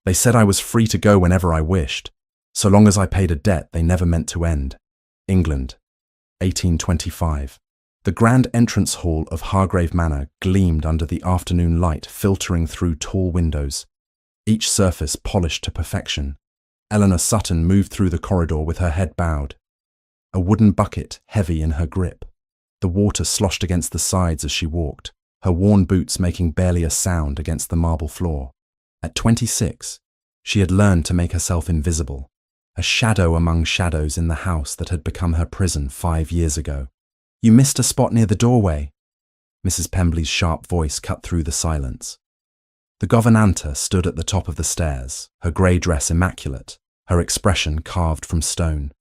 They said I was free to go whenever I wished, so long as I paid a debt they never meant to end. England, 1825. The grand entrance hall of Hargrave Manor gleamed under the afternoon light filtering through tall windows, each surface polished to perfection. Eleanor Sutton moved through the corridor with her head bowed, a wooden bucket heavy in her grip. The water sloshed against the sides as she walked, her worn boots making barely a sound against the marble floor. At 26, she had learned to make herself invisible, a shadow among shadows in the house that had become her prison 5 years ago. "You missed a spot near the doorway." Mrs. Pemberley's sharp voice cut through the silence. The gouvernante stood at the top of the stairs, her grey dress immaculate, her expression carved from stone.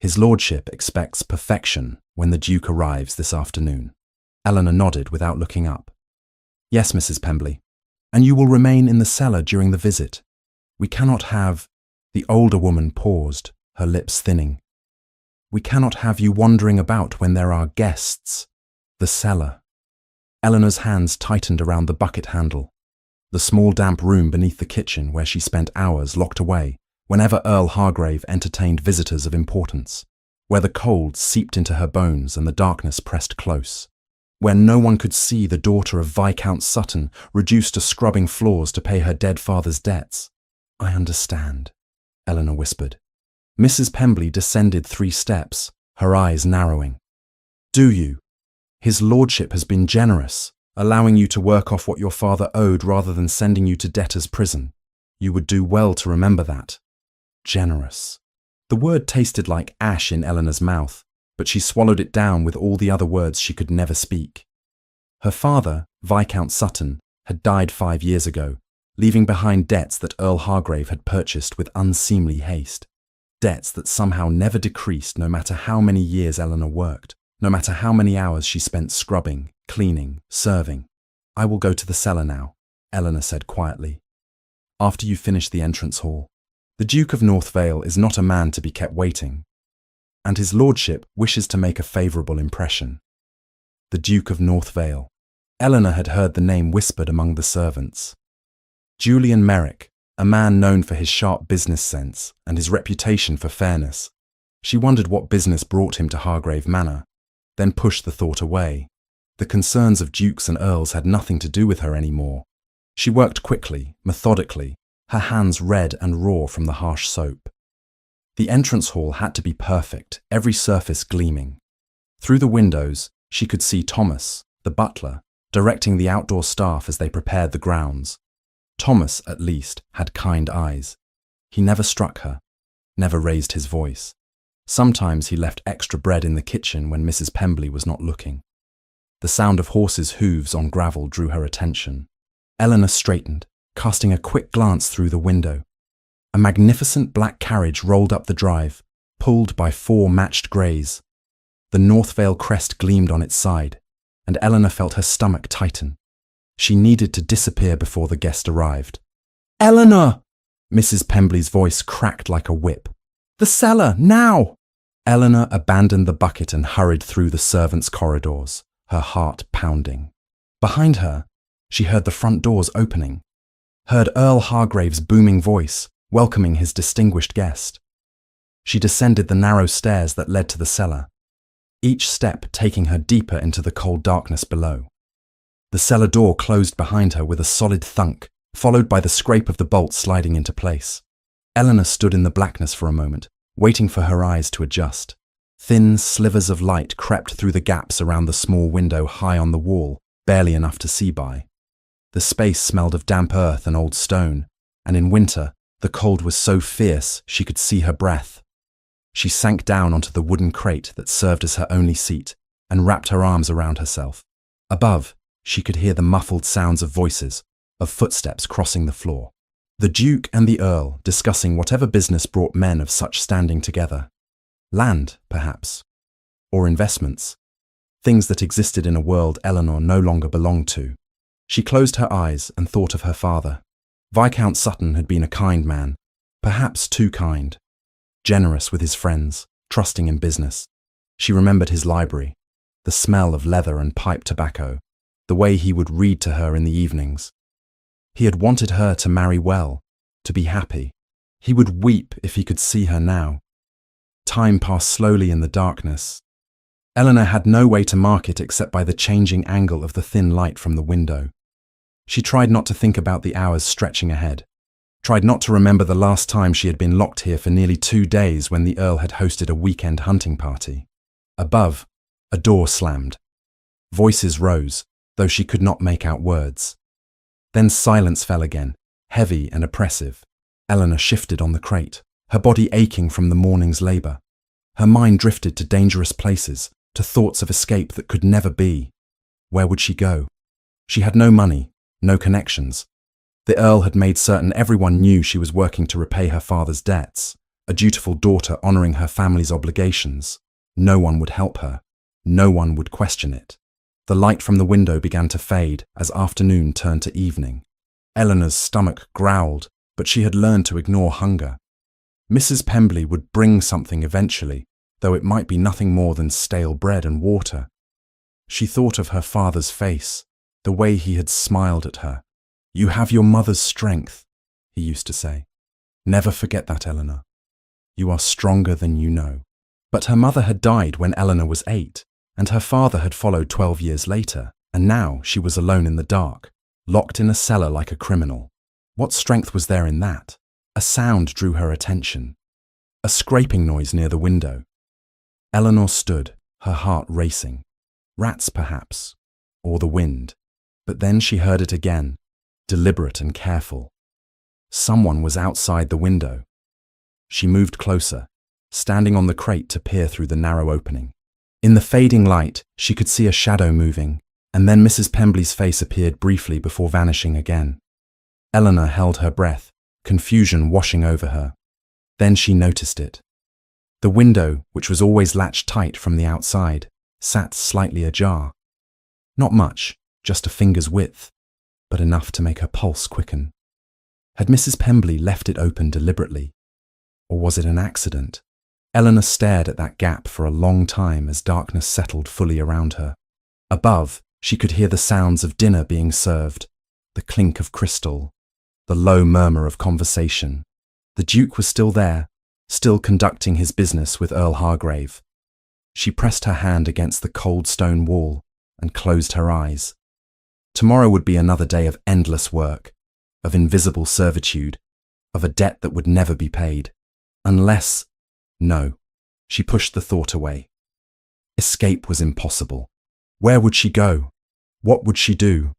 His lordship expects perfection when the Duke arrives this afternoon. Eleanor nodded without looking up. "Yes, Mrs. Pemberley. And you will remain in the cellar during the visit. We cannot have—" The older woman paused, her lips thinning. "We cannot have you wandering about when there are guests. The cellar." Eleanor's hands tightened around the bucket handle. The small damp room beneath the kitchen where she spent hours locked away whenever Earl Hargrave entertained visitors of importance, where the cold seeped into her bones and the darkness pressed close, where no one could see the daughter of Viscount Sutton reduced to scrubbing floors to pay her dead father's debts. "I understand," Eleanor whispered. Mrs. Pemberley descended 3 steps, her eyes narrowing. "Do you? His lordship has been generous, allowing you to work off what your father owed rather than sending you to debtor's prison. You would do well to remember that." Generous. The word tasted like ash in Eleanor's mouth, but she swallowed it down with all the other words she could never speak. Her father, Viscount Sutton, had died 5 years ago, leaving behind debts that Earl Hargrave had purchased with unseemly haste. Debts that somehow never decreased no matter how many years Eleanor worked, no matter how many hours she spent scrubbing, cleaning, serving. "I will go to the cellar now," Eleanor said quietly. "After you finish the entrance hall. The Duke of North Vale is not a man to be kept waiting, and his lordship wishes to make a favourable impression." The Duke of North Vale. Eleanor had heard the name whispered among the servants. Julian Merrick, a man known for his sharp business sense and his reputation for fairness. She wondered what business brought him to Hargrave Manor, then pushed the thought away. The concerns of dukes and earls had nothing to do with her anymore. She worked quickly, methodically, her hands red and raw from the harsh soap. The entrance hall had to be perfect, every surface gleaming. Through the windows, she could see Thomas, the butler, directing the outdoor staff as they prepared the grounds. Thomas, at least, had kind eyes. He never struck her, never raised his voice. Sometimes he left extra bread in the kitchen when Mrs. Pemberley was not looking. The sound of horses' hooves on gravel drew her attention. Eleanor straightened, casting a quick glance through the window. A magnificent black carriage rolled up the drive, pulled by 4 matched greys. The North Vale crest gleamed on its side, and Eleanor felt her stomach tighten. She needed to disappear before the guest arrived. "Eleanor!" Mrs. Pemberley's voice cracked like a whip. "The cellar, now!" Eleanor abandoned the bucket and hurried through the servants' corridors, her heart pounding. Behind her, she heard the front doors opening, heard Earl Hargrave's booming voice, welcoming his distinguished guest. She descended the narrow stairs that led to the cellar, each step taking her deeper into the cold darkness below. The cellar door closed behind her with a solid thunk, followed by the scrape of the bolt sliding into place. Eleanor stood in the blackness for a moment, waiting for her eyes to adjust. Thin slivers of light crept through the gaps around the small window high on the wall, barely enough to see by. The space smelled of damp earth and old stone, and in winter, the cold was so fierce she could see her breath. She sank down onto the wooden crate that served as her only seat and wrapped her arms around herself. Above, she could hear the muffled sounds of voices, of footsteps crossing the floor. The Duke and the Earl discussing whatever business brought men of such standing together. Land, perhaps, or investments, things that existed in a world Eleanor no longer belonged to. She closed her eyes and thought of her father. Viscount Sutton had been a kind man, perhaps too kind, generous with his friends, trusting in business. She remembered his library, the smell of leather and pipe tobacco, the way he would read to her in the evenings. He had wanted her to marry well, to be happy. He would weep if he could see her now. Time passed slowly in the darkness. Eleanor had no way to mark it except by the changing angle of the thin light from the window. She tried not to think about the hours stretching ahead, tried not to remember the last time she had been locked here for nearly 2 days when the Earl had hosted a weekend hunting party. Above, a door slammed. Voices rose, though she could not make out words. Then silence fell again, heavy and oppressive. Eleanor shifted on the crate, her body aching from the morning's labour. Her mind drifted to dangerous places, to thoughts of escape that could never be. Where would she go? She had no money, no connections. The Earl had made certain everyone knew she was working to repay her father's debts, a dutiful daughter honouring her family's obligations. No one would help her. No one would question it. The light from the window began to fade as afternoon turned to evening. Eleanor's stomach growled, but she had learned to ignore hunger. Mrs. Pemberley would bring something eventually, though it might be nothing more than stale bread and water. She thought of her father's face, the way he had smiled at her. "You have your mother's strength," he used to say. "Never forget that, Eleanor. You are stronger than you know." But her mother had died when Eleanor was 8, and her father had followed 12 years later, and now she was alone in the dark, locked in a cellar like a criminal. What strength was there in that? A sound drew her attention. A scraping noise near the window. Eleanor stood, her heart racing. Rats, perhaps, or the wind. But then she heard it again, deliberate and careful. Someone was outside the window. She moved closer, standing on the crate to peer through the narrow opening. In the fading light, she could see a shadow moving, and then Mrs. Pemberley's face appeared briefly before vanishing again. Eleanor held her breath, confusion washing over her. Then she noticed it. The window, which was always latched tight from the outside, sat slightly ajar. Not much, just a finger's width, but enough to make her pulse quicken. Had Mrs. Pemberley left it open deliberately? Or was it an accident? Eleanor stared at that gap for a long time as darkness settled fully around her. Above, she could hear the sounds of dinner being served, the clink of crystal, the low murmur of conversation. The Duke was still there, still conducting his business with Earl Hargrave. She pressed her hand against the cold stone wall and closed her eyes. Tomorrow would be another day of endless work, of invisible servitude, of a debt that would never be paid. Unless... No, she pushed the thought away. Escape was impossible. Where would she go? What would she do?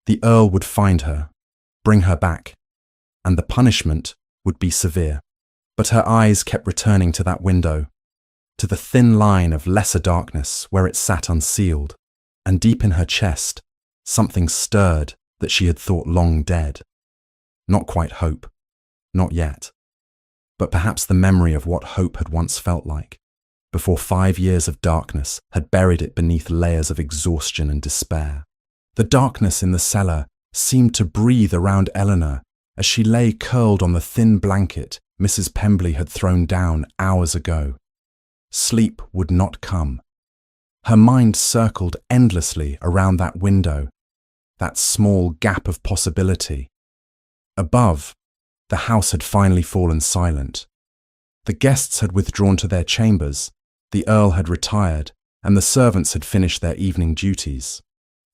The Earl would find her, bring her back, and the punishment would be severe. But her eyes kept returning to that window, to the thin line of lesser darkness where it sat unsealed, and deep in her chest, something stirred that she had thought long dead. Not quite hope, not yet, but perhaps the memory of what hope had once felt like, before 5 years of darkness had buried it beneath layers of exhaustion and despair. The darkness in the cellar seemed to breathe around Eleanor as she lay curled on the thin blanket Mrs. Pemberley had thrown down hours ago. Sleep would not come. Her mind circled endlessly around that window, that small gap of possibility. Above, the house had finally fallen silent. The guests had withdrawn to their chambers, the Earl had retired, and the servants had finished their evening duties.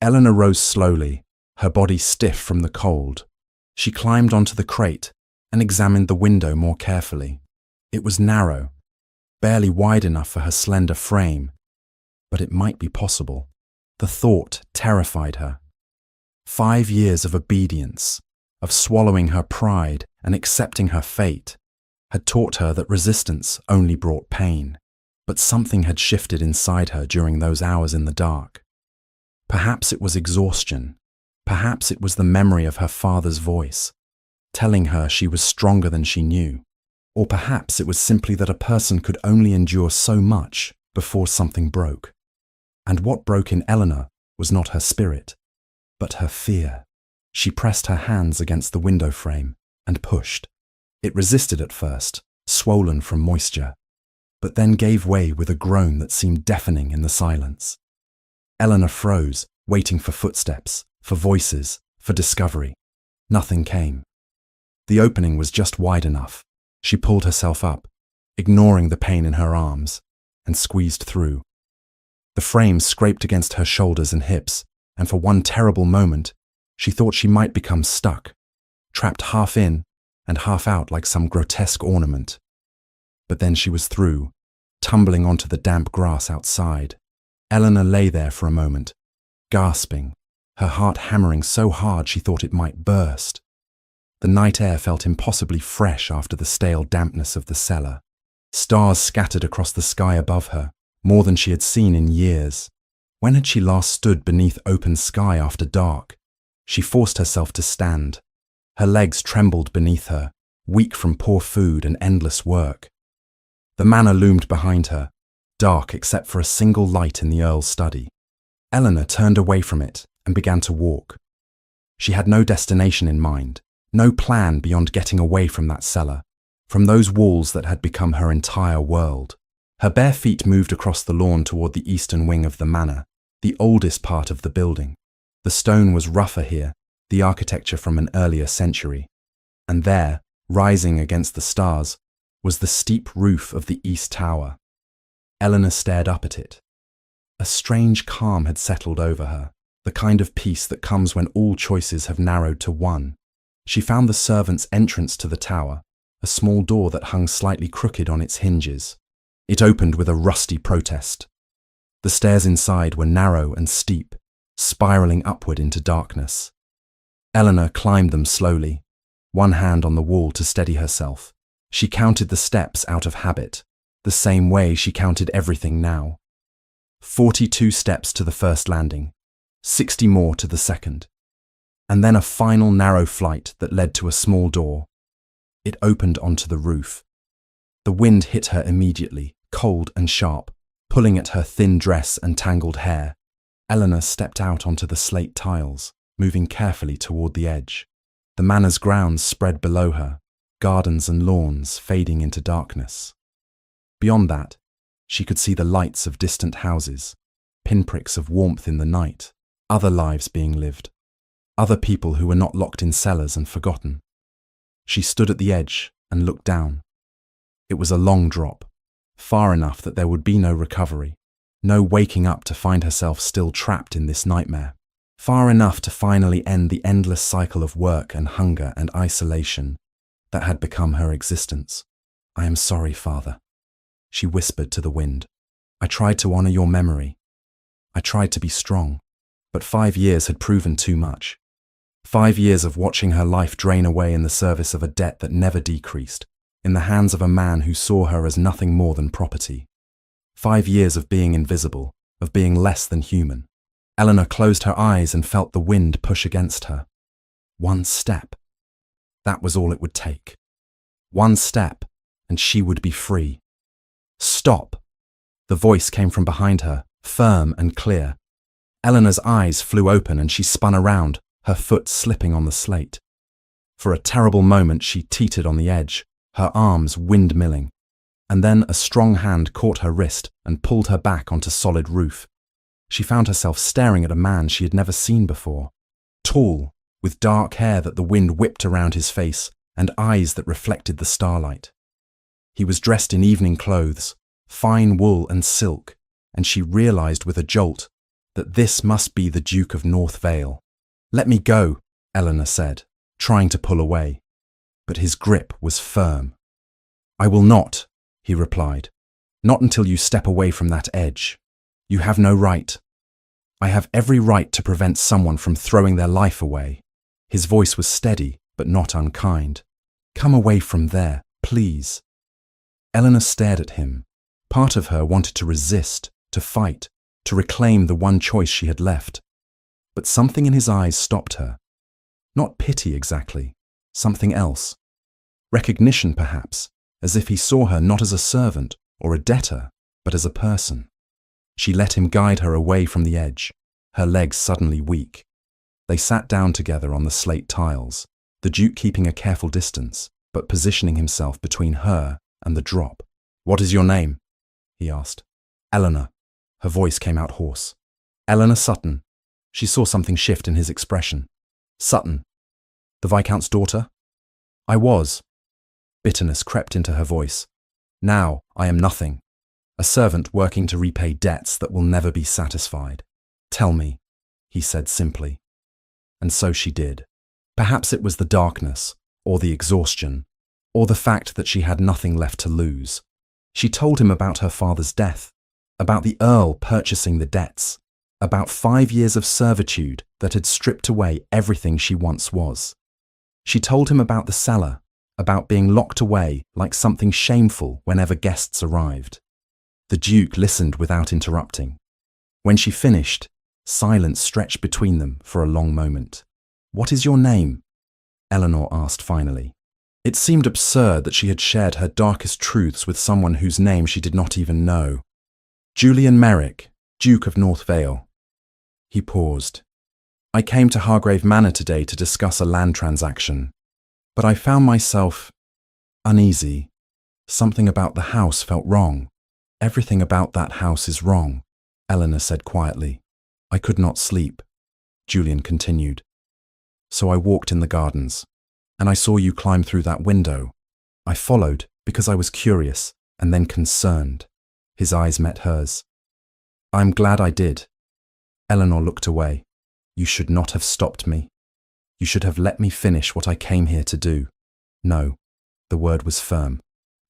Eleanor rose slowly, her body stiff from the cold. She climbed onto the crate and examined the window more carefully. It was narrow, barely wide enough for her slender frame, but it might be possible. The thought terrified her. 5 years of obedience, of swallowing her pride and accepting her fate, had taught her that resistance only brought pain. But something had shifted inside her during those hours in the dark. Perhaps it was exhaustion. Perhaps it was the memory of her father's voice, telling her she was stronger than she knew. Or perhaps it was simply that a person could only endure so much before something broke. And what broke in Eleanor was not her spirit, but her fear. She pressed her hands against the window frame and pushed. It resisted at first, swollen from moisture, but then gave way with a groan that seemed deafening in the silence. Eleanor froze, waiting for footsteps, for voices, for discovery. Nothing came. The opening was just wide enough. She pulled herself up, ignoring the pain in her arms, and squeezed through. The frame scraped against her shoulders and hips, and for one terrible moment, she thought she might become stuck, trapped half in and half out like some grotesque ornament. But then she was through, tumbling onto the damp grass outside. Eleanor lay there for a moment, gasping, her heart hammering so hard she thought it might burst. The night air felt impossibly fresh after the stale dampness of the cellar. Stars scattered across the sky above her, more than she had seen in years. When had she last stood beneath open sky after dark? She forced herself to stand. Her legs trembled beneath her, weak from poor food and endless work. The manor loomed behind her, dark except for a single light in the Earl's study. Eleanor turned away from it and began to walk. She had no destination in mind, no plan beyond getting away from that cellar, from those walls that had become her entire world. Her bare feet moved across the lawn toward the eastern wing of the manor, the oldest part of the building. The stone was rougher here, the architecture from an earlier century. And there, rising against the stars, was the steep roof of the East Tower. Eleanor stared up at it. A strange calm had settled over her, the kind of peace that comes when all choices have narrowed to one. She found the servants' entrance to the tower, a small door that hung slightly crooked on its hinges. It opened with a rusty protest. The stairs inside were narrow and steep, spiraling upward into darkness. Eleanor climbed them slowly, one hand on the wall to steady herself. She counted the steps out of habit, the same way she counted everything now. 42 steps to the first landing, 60 more to the second, and then a final narrow flight that led to a small door. It opened onto the roof. The wind hit her immediately, cold and sharp, pulling at her thin dress and tangled hair. Eleanor stepped out onto the slate tiles, moving carefully toward the edge. The manor's grounds spread below her, gardens and lawns fading into darkness. Beyond that, she could see the lights of distant houses, pinpricks of warmth in the night, other lives being lived, other people who were not locked in cellars and forgotten. She stood at the edge and looked down. It was a long drop, far enough that there would be no recovery, no waking up to find herself still trapped in this nightmare, far enough to finally end the endless cycle of work and hunger and isolation that had become her existence. "I am sorry, Father," she whispered to the wind. "I tried to honor your memory. I tried to be strong, but 5 years had proven too much. 5 years of watching her life drain away in the service of a debt that never decreased, in the hands of a man who saw her as nothing more than property. 5 years of being invisible, of being less than human." Eleanor closed her eyes and felt the wind push against her. One step. That was all it would take. One step, and she would be free. "Stop!" The voice came from behind her, firm and clear. Eleanor's eyes flew open and she spun around, her foot slipping on the slate. For a terrible moment she teetered on the edge, her arms windmilling, and then a strong hand caught her wrist and pulled her back onto solid roof. She found herself staring at a man she had never seen before, tall, with dark hair that the wind whipped around his face and eyes that reflected the starlight. He was dressed in evening clothes, fine wool and silk, and she realized with a jolt that this must be the Duke of North Vale. "Let me go," Eleanor said, trying to pull away, but his grip was firm. "I will not," he replied, "not until you step away from that edge. You have no right. I have every right to prevent someone from throwing their life away." His voice was steady, but not unkind. "Come away from there, please." Eleanor stared at him. Part of her wanted to resist, to fight, to reclaim the one choice she had left. But something in his eyes stopped her. Not pity exactly, something else. Recognition, perhaps, as if he saw her not as a servant or a debtor, but as a person. She let him guide her away from the edge, her legs suddenly weak. They sat down together on the slate tiles, the Duke keeping a careful distance, but positioning himself between her and the drop. "What is your name?" he asked. "Eleanor." Her voice came out hoarse. "Eleanor Sutton." She saw something shift in his expression. "Sutton. The Viscount's daughter?" I was. Bitterness crept into her voice. Now I am nothing. A servant working to repay debts that will never be satisfied. Tell me, he said simply. And so she did. Perhaps it was the darkness, or the exhaustion, or the fact that she had nothing left to lose. She told him about her father's death, about the Earl purchasing the debts, about 5 years of servitude that had stripped away everything she once was. She told him about the cellar, about being locked away like something shameful whenever guests arrived. The Duke listened without interrupting. When she finished, silence stretched between them for a long moment. "What is your name?" Eleanor asked finally. It seemed absurd that she had shared her darkest truths with someone whose name she did not even know. "Julian Merrick, Duke of North Vale." He paused. "I came to Hargrave Manor today to discuss a land transaction, but I found myself uneasy. Something about the house felt wrong. Everything about that house is wrong," Eleanor said quietly. "I could not sleep," Julian continued. "So I walked in the gardens, and I saw you climb through that window. I followed because I was curious and then concerned." His eyes met hers. "I'm glad I did." Eleanor looked away. "You should not have stopped me. You should have let me finish what I came here to do." "No," the word was firm.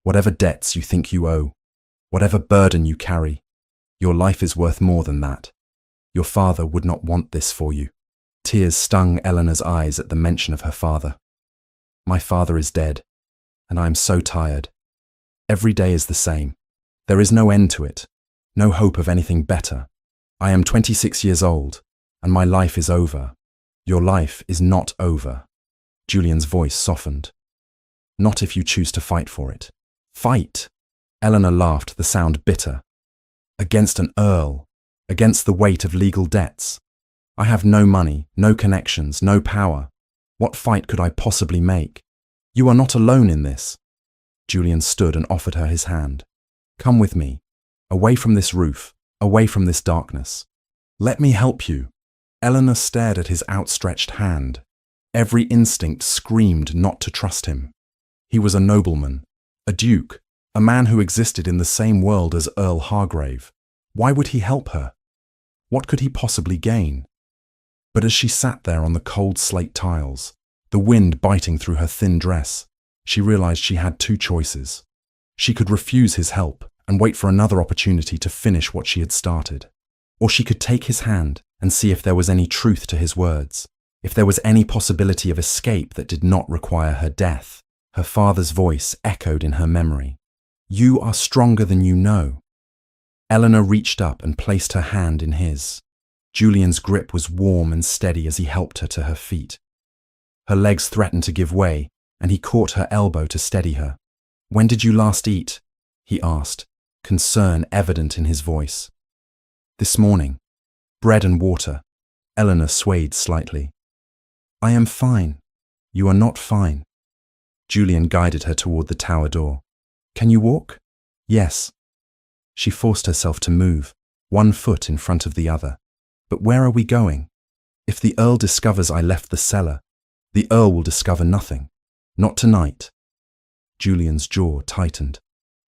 "Whatever debts you think you owe, whatever burden you carry, your life is worth more than that. Your father would not want this for you." Tears stung Eleanor's eyes at the mention of her father. "My father is dead, and I am so tired. Every day is the same. There is no end to it, no hope of anything better. I am 26 years old, and my life is over. Your life is not over." Julian's voice softened. "Not if you choose to fight for it." "Fight?" Eleanor laughed, the sound bitter. "Against an earl, against the weight of legal debts. I have no money, no connections, no power. What fight could I possibly make? You are not alone in this." Julian stood and offered her his hand. "Come with me, away from this roof, away from this darkness. Let me help you." Eleanor stared at his outstretched hand. Every instinct screamed not to trust him. He was a nobleman, a duke, a man who existed in the same world as Earl Hargrave. Why would he help her? What could he possibly gain? But as she sat there on the cold slate tiles, the wind biting through her thin dress, she realized she had two choices. She could refuse his help and wait for another opportunity to finish what she had started. Or she could take his hand and see if there was any truth to his words, if there was any possibility of escape that did not require her death. Her father's voice echoed in her memory. "You are stronger than you know." Eleanor reached up and placed her hand in his. Julian's grip was warm and steady as he helped her to her feet. Her legs threatened to give way, and he caught her elbow to steady her. "When did you last eat?" he asked, concern evident in his voice. "This morning. Bread and water." Eleanor swayed slightly. "I am fine." "You are not fine." Julian guided her toward the tower door. "Can you walk?" "Yes." She forced herself to move, one foot in front of the other. "But where are we going? If the Earl discovers I left the cellar, the Earl will discover nothing. Not tonight." Julian's jaw tightened.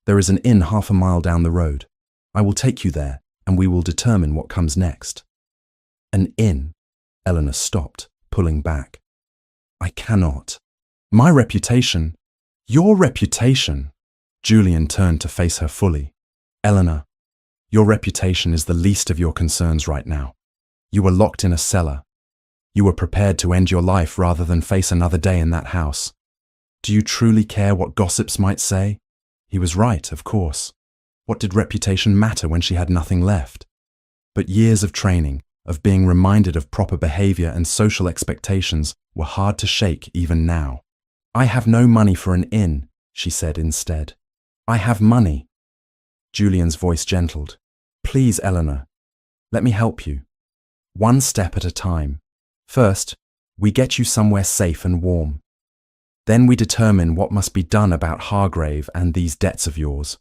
"There is an inn 1/2 mile down the road. I will take you there, and we will determine what comes next." "An inn?" Eleanor stopped, pulling back. "I cannot. My reputation—" "Your reputation?" Julian turned to face her fully. "Eleanor, your reputation is the least of your concerns right now. You were locked in a cellar. You were prepared to end your life rather than face another day in that house. Do you truly care what gossips might say?" He was right, of course. What did reputation matter when she had nothing left? But years of training, of being reminded of proper behavior and social expectations, were hard to shake even now. "I have no money for an inn," she said instead. "I have money." Julian's voice gentled. "Please, Eleanor, let me help you. One step at a time. First, we get you somewhere safe and warm. Then we determine what must be done about Hargrave and these debts of yours."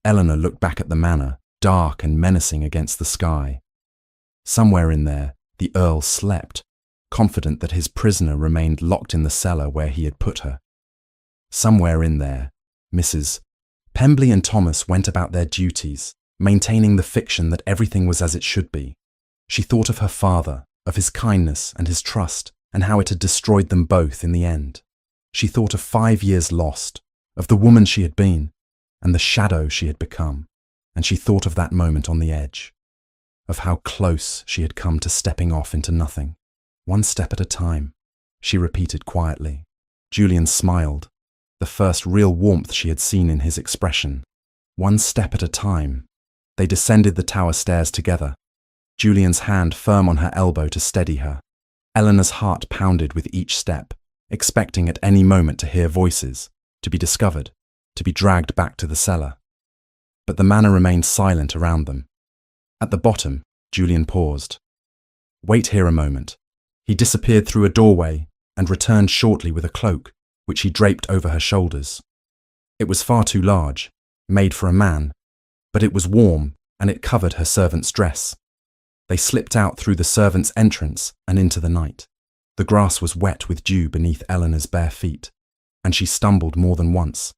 Eleanor looked back at the manor, dark and menacing against the sky. Somewhere in there, the Earl slept, confident that his prisoner remained locked in the cellar where he had put her. Somewhere in there, Mrs. Pembley and Thomas went about their duties, maintaining the fiction that everything was as it should be. She thought of her father, of his kindness and his trust, and how it had destroyed them both in the end. She thought of 5 years lost, of the woman she had been, and the shadow she had become, and she thought of that moment on the edge, of how close she had come to stepping off into nothing. One step at a time, she repeated quietly. Julian smiled, the first real warmth she had seen in his expression. One step at a time. They descended the tower stairs together, Julian's hand firm on her elbow to steady her. Eleanor's heart pounded with each step, expecting at any moment to hear voices, to be discovered, to be dragged back to the cellar. But the manor remained silent around them. At the bottom, Julian paused. "Wait here a moment." He disappeared through a doorway and returned shortly with a cloak, which he draped over her shoulders. It was far too large, made for a man, but it was warm and it covered her servant's dress. They slipped out through the servant's entrance and into the night. The grass was wet with dew beneath Eleanor's bare feet, and she stumbled more than once,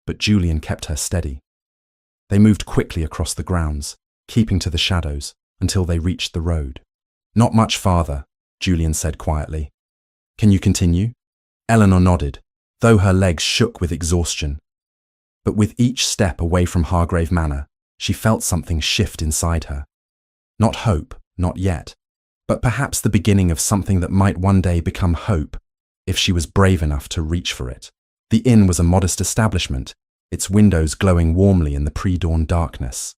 but Julian kept her steady. They moved quickly across the grounds, keeping to the shadows, until they reached the road. "Not much farther," Julian said quietly. "Can you continue?" Eleanor nodded, though her legs shook with exhaustion. But with each step away from Hargrave Manor, she felt something shift inside her. Not hope, not yet, but perhaps the beginning of something that might one day become hope, if she was brave enough to reach for it. The inn was a modest establishment, its windows glowing warmly in the pre-dawn darkness.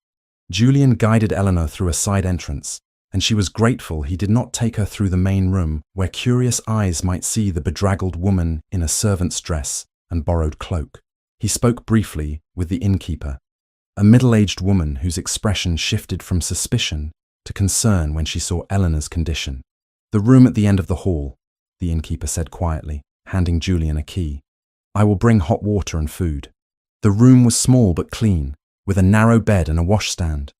Julian guided Eleanor through a side entrance, and she was grateful he did not take her through the main room where curious eyes might see the bedraggled woman in a servant's dress and borrowed cloak. He spoke briefly with the innkeeper, a middle-aged woman whose expression shifted from suspicion to concern when she saw Eleanor's condition. "The room at the end of the hall," the innkeeper said quietly, handing Julian a key. "I will bring hot water and food." The room was small but clean, with a narrow bed and a washstand.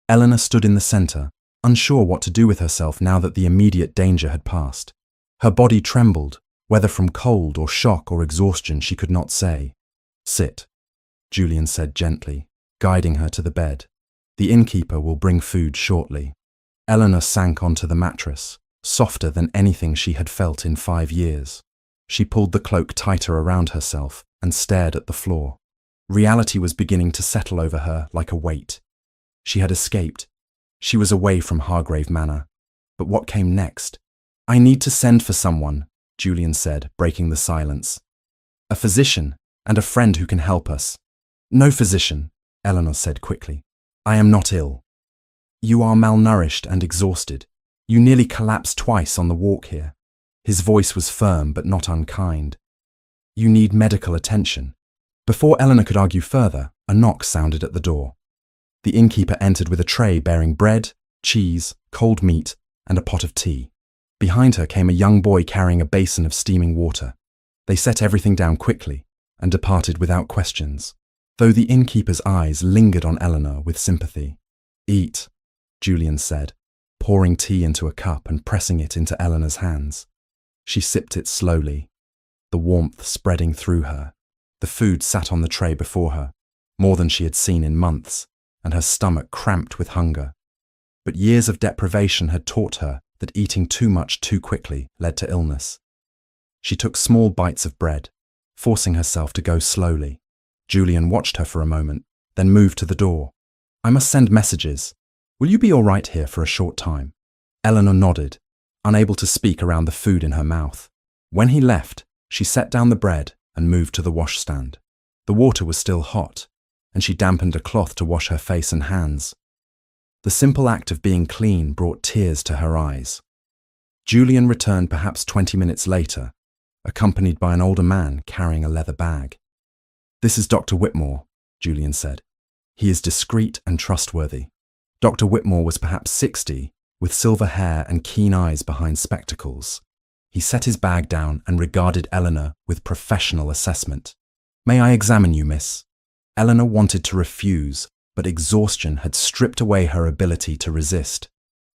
Eleanor stood in the centre, unsure what to do with herself now that the immediate danger had passed. Her body trembled, whether from cold or shock or exhaustion she could not say. "Sit," Julian said gently, guiding her to the bed. "The innkeeper will bring food shortly." Eleanor sank onto the mattress, softer than anything she had felt in 5 years. She pulled the cloak tighter around herself and stared at the floor. Reality was beginning to settle over her like a weight. She had escaped. She was away from Hargrave Manor. But what came next? "I need to send for someone," Julian said, breaking the silence. "A physician and a friend who can help us." "No physician," Eleanor said quickly. "I am not ill." "You are malnourished and exhausted. You nearly collapsed twice on the walk here." His voice was firm but not unkind. "You need medical attention." Before Eleanor could argue further, a knock sounded at the door. The innkeeper entered with a tray bearing bread, cheese, cold meat, and a pot of tea. Behind her came a young boy carrying a basin of steaming water. They set everything down quickly and departed without questions, though the innkeeper's eyes lingered on Eleanor with sympathy. "Eat," Julian said, pouring tea into a cup and pressing it into Eleanor's hands. She sipped it slowly, the warmth spreading through her. The food sat on the tray before her, more than she had seen in months, and her stomach cramped with hunger. But years of deprivation had taught her that eating too much too quickly led to illness. She took small bites of bread, forcing herself to go slowly. Julian watched her for a moment, then moved to the door. "I must send messages. Will you be all right here for a short time?" Eleanor nodded, unable to speak around the food in her mouth. When he left, she set down the bread and moved to the washstand. The water was still hot, and she dampened a cloth to wash her face and hands. The simple act of being clean brought tears to her eyes. Julian returned perhaps 20 minutes later, accompanied by an older man carrying a leather bag. "This is Dr. Whitmore," Julian said. "He is discreet and trustworthy." Dr. Whitmore was perhaps 60, with silver hair and keen eyes behind spectacles. He set his bag down and regarded Eleanor with professional assessment. "May I examine you, miss?" Eleanor wanted to refuse, but exhaustion had stripped away her ability to resist.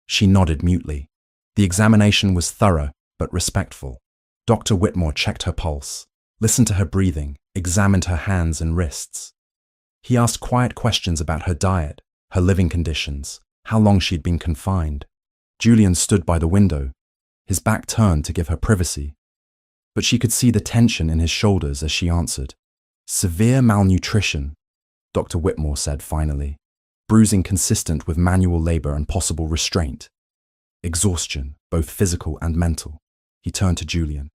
She nodded mutely. The examination was thorough, but respectful. Dr. Whitmore checked her pulse. listened to her breathing, examined her hands and wrists. He asked quiet questions about her diet, her living conditions, how long she'd been confined. Julian stood by the window, his back turned to give her privacy. But she could see the tension in his shoulders as she answered. Severe malnutrition, Dr. Whitmore said finally. Bruising consistent with manual labor and possible restraint. Exhaustion, both physical and mental. He turned to Julian.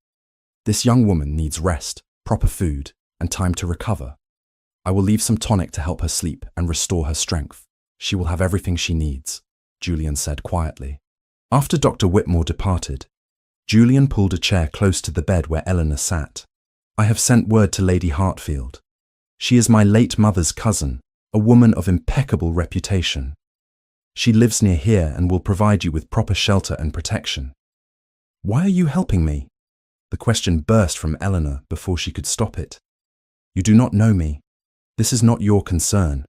This young woman needs rest, proper food, and time to recover. I will leave some tonic to help her sleep and restore her strength. She will have everything she needs, Julian said quietly. After Dr. Whitmore departed, Julian pulled a chair close to the bed where Eleanor sat. I have sent word to Lady Hartfield. She is my late mother's cousin, a woman of impeccable reputation. She lives near here and will provide you with proper shelter and protection. Why are you helping me? The question burst from Eleanor before she could stop it. You do not know me. This is not your concern.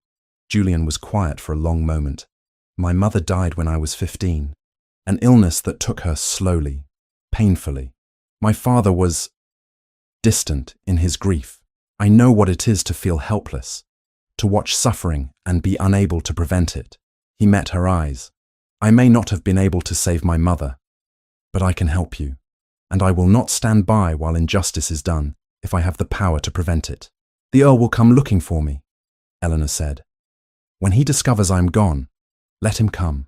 Julian was quiet for a long moment. My mother died when I was 15. An illness that took her slowly, painfully. My father was distant in his grief. I know what it is to feel helpless, to watch suffering and be unable to prevent it. He met her eyes. I may not have been able to save my mother, but I can help you, and I will not stand by while injustice is done if I have the power to prevent it. The Earl will come looking for me, Eleanor said. When he discovers I'm gone, let him come.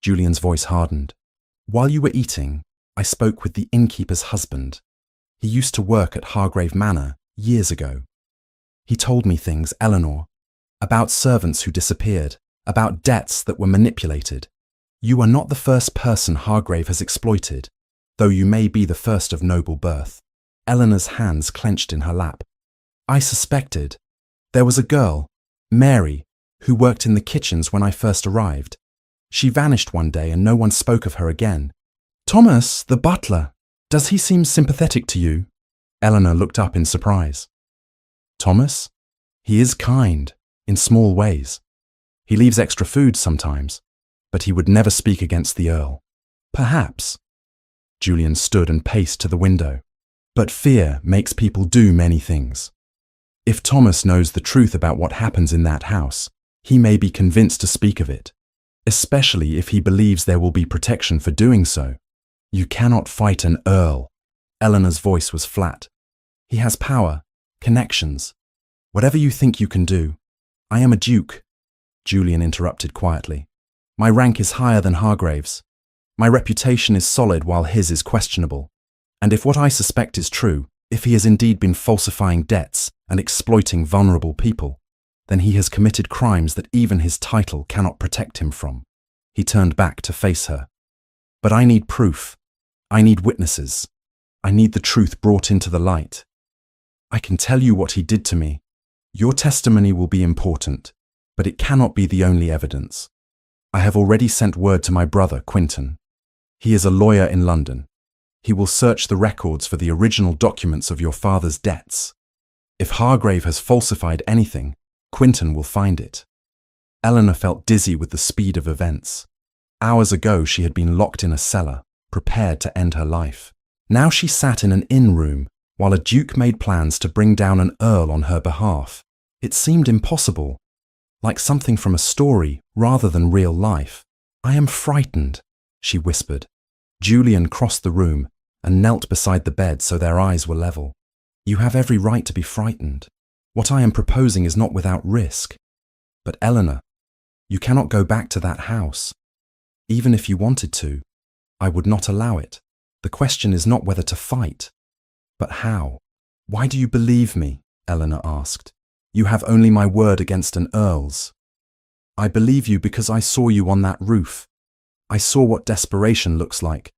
Julian's voice hardened. While you were eating, I spoke with the innkeeper's husband. He used to work at Hargrave Manor years ago. He told me things, Eleanor, about servants who disappeared, about debts that were manipulated. You are not the first person Hargrave has exploited, though you may be the first of noble birth. Eleanor's hands clenched in her lap. I suspected. There was a girl, Mary, who worked in the kitchens when I first arrived. She vanished one day and no one spoke of her again. Thomas, the butler, does he seem sympathetic to you? Eleanor looked up in surprise. Thomas? He is kind, in small ways. He leaves extra food sometimes, but he would never speak against the Earl. Perhaps. Julian stood and paced to the window. But fear makes people do many things. If Thomas knows the truth about what happens in that house, he may be convinced to speak of it, especially if he believes there will be protection for doing so. You cannot fight an Earl. Eleanor's voice was flat. He has power, connections. Whatever you think you can do. I am a duke, Julian interrupted quietly. My rank is higher than Hargrave's. My reputation is solid while his is questionable. And if what I suspect is true, if he has indeed been falsifying debts and exploiting vulnerable people, then he has committed crimes that even his title cannot protect him from. He turned back to face her. But I need proof. I need witnesses. I need the truth brought into the light. I can tell you what he did to me. Your testimony will be important, but it cannot be the only evidence. I have already sent word to my brother, Quinton. He is a lawyer in London. He will search the records for the original documents of your father's debts. If Hargrave has falsified anything, Quinton will find it. Eleanor felt dizzy with the speed of events. Hours ago she had been locked in a cellar, prepared to end her life. Now she sat in an inn room, while a duke made plans to bring down an earl on her behalf. It seemed impossible, like something from a story rather than real life. I am frightened, she whispered. Julian crossed the room and knelt beside the bed so their eyes were level. You have every right to be frightened. What I am proposing is not without risk. But Eleanor, you cannot go back to that house. Even if you wanted to, I would not allow it. The question is not whether to fight, but how. Why do you believe me? Eleanor asked. You have only my word against an earl's. I believe you because I saw you on that roof. I saw what desperation looks like,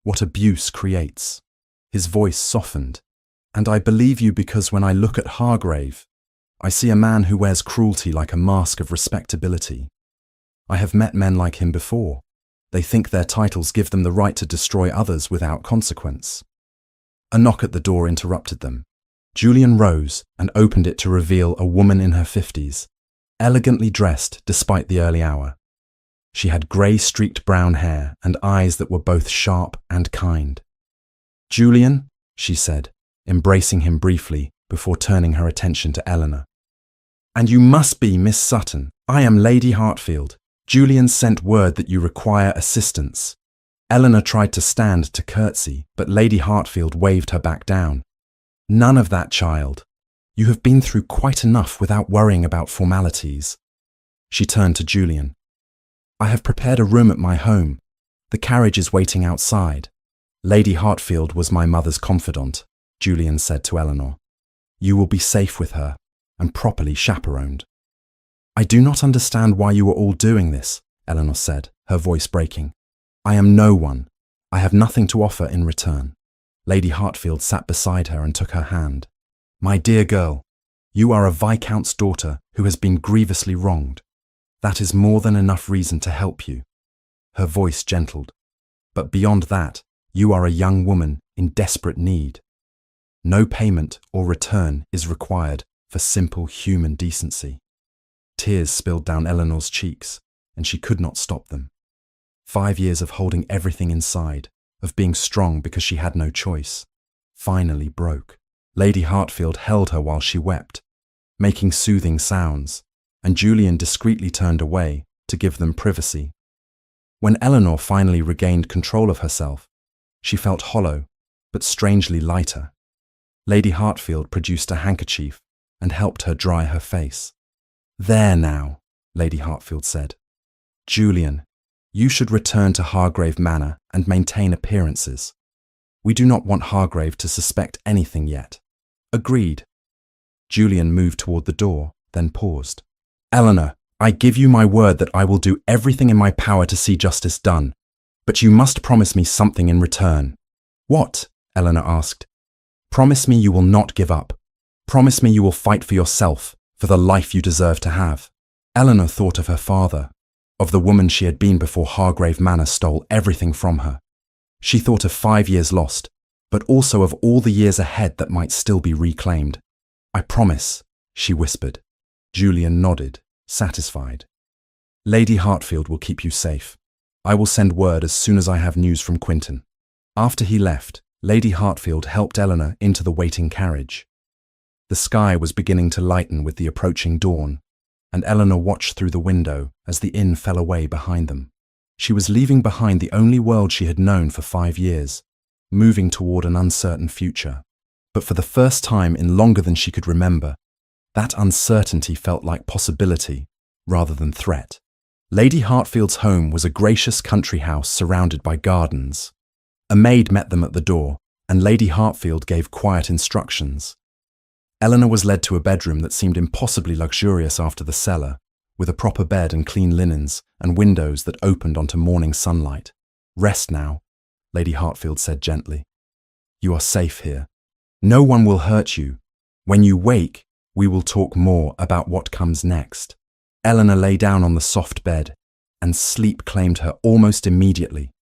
what abuse creates. His voice softened. And I believe you because when I look at Hargrave, I see a man who wears cruelty like a mask of respectability. I have met men like him before. They think their titles give them the right to destroy others without consequence. A knock at the door interrupted them. Julian rose and opened it to reveal a woman in her 50s, elegantly dressed despite the early hour. She had grey-streaked brown hair and eyes that were both sharp and kind. Julian, she said, embracing him briefly before turning her attention to Eleanor. "And you must be Miss Sutton. I am Lady Hartfield. Julian sent word that you require assistance." Eleanor tried to stand to curtsy, but Lady Hartfield waved her back down. "None of that, child. You have been through quite enough without worrying about formalities." She turned to Julian. "I have prepared a room at my home. The carriage is waiting outside." "Lady Hartfield was my mother's confidant," Julian said to Eleanor. "You will be safe with her and properly chaperoned." "I do not understand why you are all doing this," Eleanor said, her voice breaking. "I am no one. I have nothing to offer in return." Lady Hartfield sat beside her and took her hand. "My dear girl, you are a viscount's daughter who has been grievously wronged. That is more than enough reason to help you." Her voice gentled. "But beyond that, you are a young woman in desperate need. No payment or return is required for simple human decency." Tears spilled down Eleanor's cheeks, and she could not stop them. 5 years of holding everything inside, of being strong because she had no choice, finally broke. Lady Hartfield held her while she wept, making soothing sounds, and Julian discreetly turned away to give them privacy. When Eleanor finally regained control of herself, she felt hollow, but strangely lighter. Lady Hartfield produced a handkerchief and helped her dry her face. "There now," Lady Hartfield said. "Julian, you should return to Hargrave Manor and maintain appearances. We do not want Hargrave to suspect anything yet." "Agreed." Julian moved toward the door, then paused. "Eleanor, I give you my word that I will do everything in my power to see justice done, but you must promise me something in return." "What?" Eleanor asked. "Promise me you will not give up. Promise me you will fight for yourself, for the life you deserve to have." Eleanor thought of her father, of the woman she had been before Hargrave Manor stole everything from her. She thought of 5 years lost, but also of all the years ahead that might still be reclaimed. "I promise," she whispered. Julian nodded, satisfied. "Lady Hartfield will keep you safe. I will send word as soon as I have news from Quinton." After he left, Lady Hartfield helped Eleanor into the waiting carriage. The sky was beginning to lighten with the approaching dawn, and Eleanor watched through the window as the inn fell away behind them. She was leaving behind the only world she had known for 5 years, moving toward an uncertain future. But for the first time in longer than she could remember, that uncertainty felt like possibility rather than threat. Lady Hartfield's home was a gracious country house surrounded by gardens. A maid met them at the door, and Lady Hartfield gave quiet instructions. Eleanor was led to a bedroom that seemed impossibly luxurious after the cellar, with a proper bed and clean linens and windows that opened onto morning sunlight. "Rest now," Lady Hartfield said gently. "You are safe here. No one will hurt you. When you wake, we will talk more about what comes next." Eleanor lay down on the soft bed, and sleep claimed her almost immediately.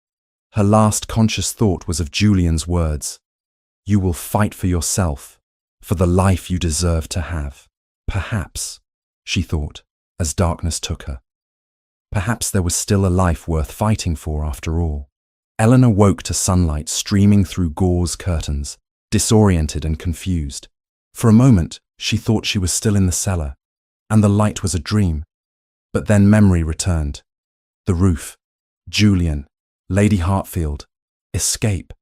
Her last conscious thought was of Julian's words. "You will fight for yourself, for the life you deserve to have." Perhaps, she thought, as darkness took her. Perhaps there was still a life worth fighting for after all. Eleanor woke to sunlight streaming through gauze curtains, disoriented and confused. For a moment, she thought she was still in the cellar, and the light was a dream. But then memory returned. The roof, Julian, Lady Hartfield, escape.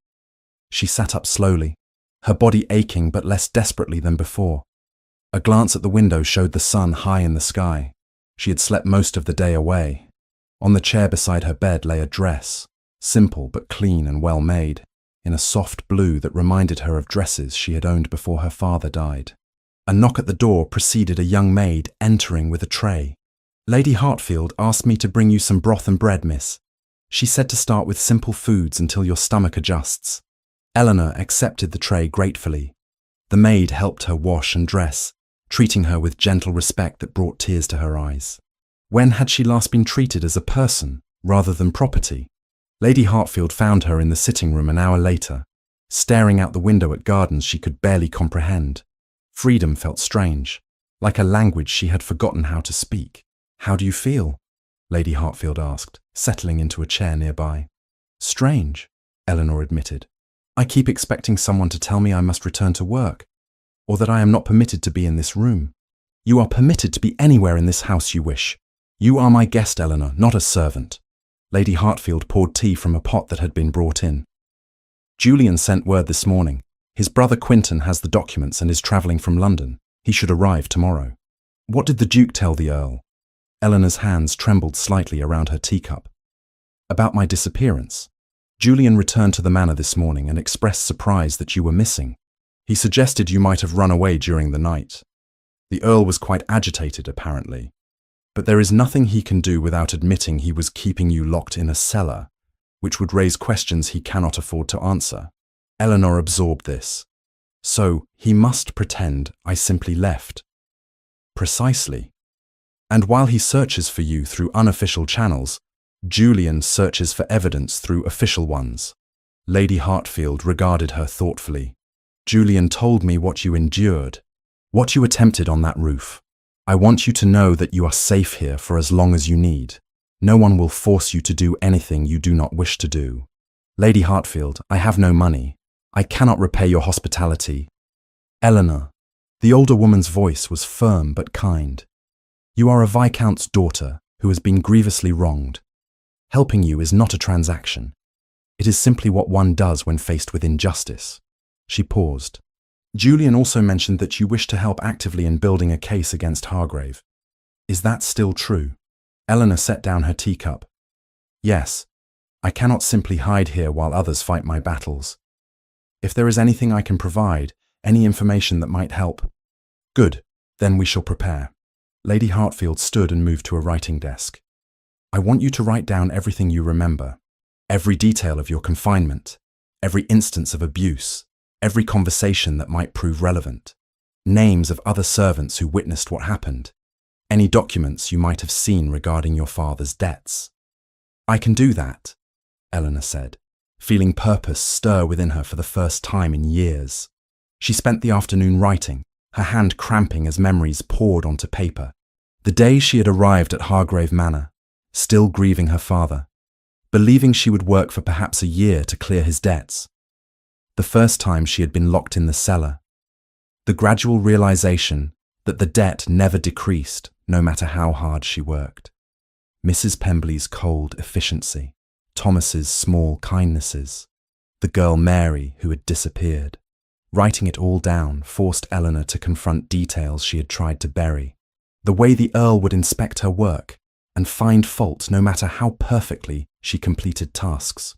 She sat up slowly, her body aching but less desperately than before. A glance at the window showed the sun high in the sky. She had slept most of the day away. On the chair beside her bed lay a dress, simple but clean and well made, in a soft blue that reminded her of dresses she had owned before her father died. A knock at the door preceded a young maid entering with a tray. "Lady Hartfield asked me to bring you some broth and bread, miss. She said to start with simple foods until your stomach adjusts." Eleanor accepted the tray gratefully. The maid helped her wash and dress, treating her with gentle respect that brought tears to her eyes. When had she last been treated as a person, rather than property? Lady Hartfield found her in the sitting room an hour later, staring out the window at gardens she could barely comprehend. Freedom felt strange, like a language she had forgotten how to speak. "How do you feel?" Lady Hartfield asked, settling into a chair nearby. "Strange," Eleanor admitted. I keep expecting someone to tell me I must return to work, or that I am not permitted to be in this room. You are permitted to be anywhere in this house you wish. You are my guest, Eleanor, not a servant. Lady Hartfield poured tea from a pot that had been brought in. Julian sent word this morning. His brother Quinton has the documents and is travelling from London. He should arrive tomorrow. What did the Duke tell the Earl? Eleanor's hands trembled slightly around her teacup. About my disappearance. Julian returned to the manor this morning and expressed surprise that you were missing. He suggested you might have run away during the night. The Earl was quite agitated, apparently. But there is nothing he can do without admitting he was keeping you locked in a cellar, which would raise questions he cannot afford to answer. Eleanor absorbed this. So, he must pretend I simply left. Precisely. And while he searches for you through unofficial channels, Julian searches for evidence through official ones. Lady Hartfield regarded her thoughtfully. Julian told me what you endured, what you attempted on that roof. I want you to know that you are safe here for as long as you need. No one will force you to do anything you do not wish to do. Lady Hartfield, I have no money. I cannot repay your hospitality. Eleanor, the older woman's voice was firm but kind. You are a viscount's daughter who has been grievously wronged. Helping you is not a transaction. It is simply what one does when faced with injustice. She paused. Julian also mentioned that you wish to help actively in building a case against Hargrave. Is that still true? Eleanor set down her teacup. Yes. I cannot simply hide here while others fight my battles. If there is anything I can provide, any information that might help. Good. Then we shall prepare. Lady Hartfield stood and moved to a writing desk. I want you to write down everything you remember. Every detail of your confinement. Every instance of abuse. Every conversation that might prove relevant. Names of other servants who witnessed what happened. Any documents you might have seen regarding your father's debts. I can do that, Eleanor said, feeling purpose stir within her for the first time in years. She spent the afternoon writing, her hand cramping as memories poured onto paper. The day she had arrived at Hargrave Manor, still grieving her father, believing she would work for perhaps a year to clear his debts. The first time she had been locked in the cellar. The gradual realization that the debt never decreased, no matter how hard she worked. Mrs. Pemberley's cold efficiency, Thomas's small kindnesses, the girl Mary who had disappeared. Writing it all down forced Eleanor to confront details she had tried to bury. The way the Earl would inspect her work and find fault no matter how perfectly she completed tasks.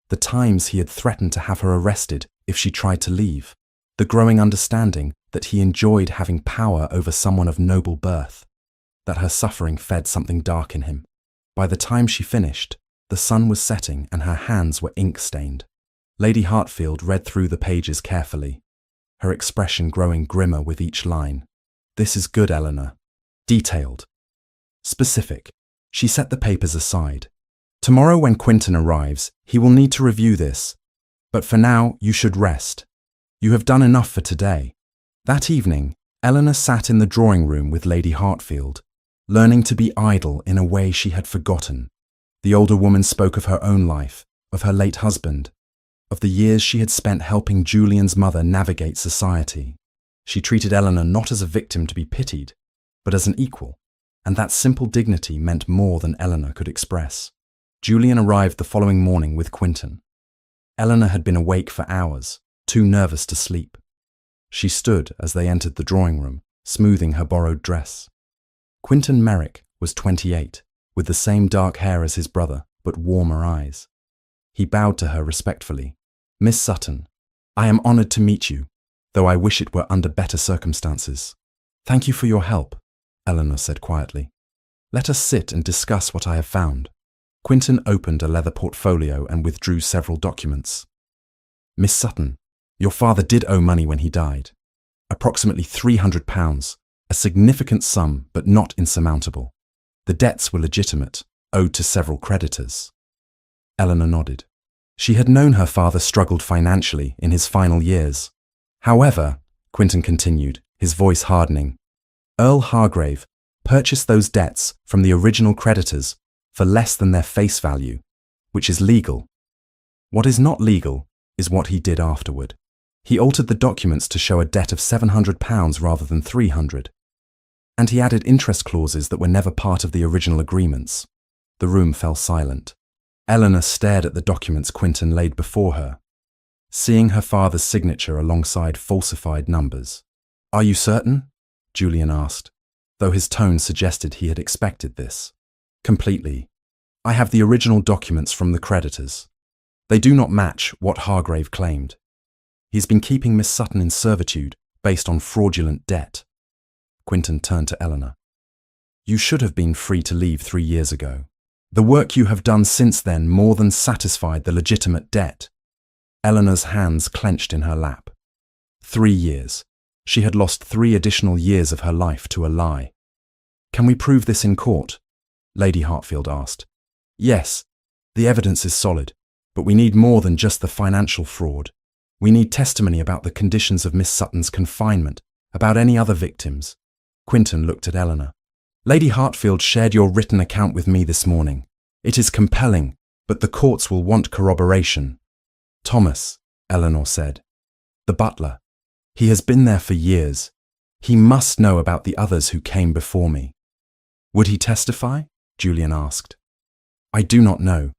The times he had threatened to have her arrested if she tried to leave. The growing understanding that he enjoyed having power over someone of noble birth. That her suffering fed something dark in him. By the time she finished, the sun was setting and her hands were ink-stained. Lady Hartfield read through the pages carefully, her expression growing grimmer with each line. This is good, Eleanor. Detailed. Specific. She set the papers aside. Tomorrow when Quinton arrives, he will need to review this. But for now, you should rest. You have done enough for today. That evening, Eleanor sat in the drawing room with Lady Hartfield, learning to be idle in a way she had forgotten. The older woman spoke of her own life, of her late husband, of the years she had spent helping Julian's mother navigate society. She treated Eleanor not as a victim to be pitied, but as an equal, and that simple dignity meant more than Eleanor could express. Julian arrived the following morning with Quinton. Eleanor had been awake for hours, too nervous to sleep. She stood as they entered the drawing room, smoothing her borrowed dress. Quinton Merrick was 28, with the same dark hair as his brother, but warmer eyes. He bowed to her respectfully. Miss Sutton, I am honoured to meet you, though I wish it were under better circumstances. Thank you for your help, Eleanor said quietly. Let us sit and discuss what I have found. Quinton opened a leather portfolio and withdrew several documents. Miss Sutton, your father did owe money when he died. Approximately £300, a significant sum but not insurmountable. The debts were legitimate, owed to several creditors. Eleanor nodded. She had known her father struggled financially in his final years. However, Quinton continued, his voice hardening, Earl Hargrave purchased those debts from the original creditors for less than their face value, which is legal. What is not legal is what he did afterward. He altered the documents to show a debt of £700 rather than £300. And he added interest clauses that were never part of the original agreements. The room fell silent. Eleanor stared at the documents Quinton laid before her, seeing her father's signature alongside falsified numbers. "Are you certain?" Julian asked, though his tone suggested he had expected this. "Completely. I have the original documents from the creditors. They do not match what Hargrave claimed. He's been keeping Miss Sutton in servitude based on fraudulent debt." Quinton turned to Eleanor. "You should have been free to leave 3 years ago. The work you have done since then more than satisfied the legitimate debt." Eleanor's hands clenched in her lap. 3 years. She had lost 3 additional years of her life to a lie. "Can we prove this in court?" Lady Hartfield asked. "Yes, the evidence is solid, but we need more than just the financial fraud. We need testimony about the conditions of Miss Sutton's confinement, about any other victims." Quinton looked at Eleanor. "Lady Hartfield shared your written account with me this morning. It is compelling, but the courts will want corroboration." "Thomas," Eleanor said. "The butler. He has been there for years. He must know about the others who came before me." "Would he testify?" Julian asked. "I do not know.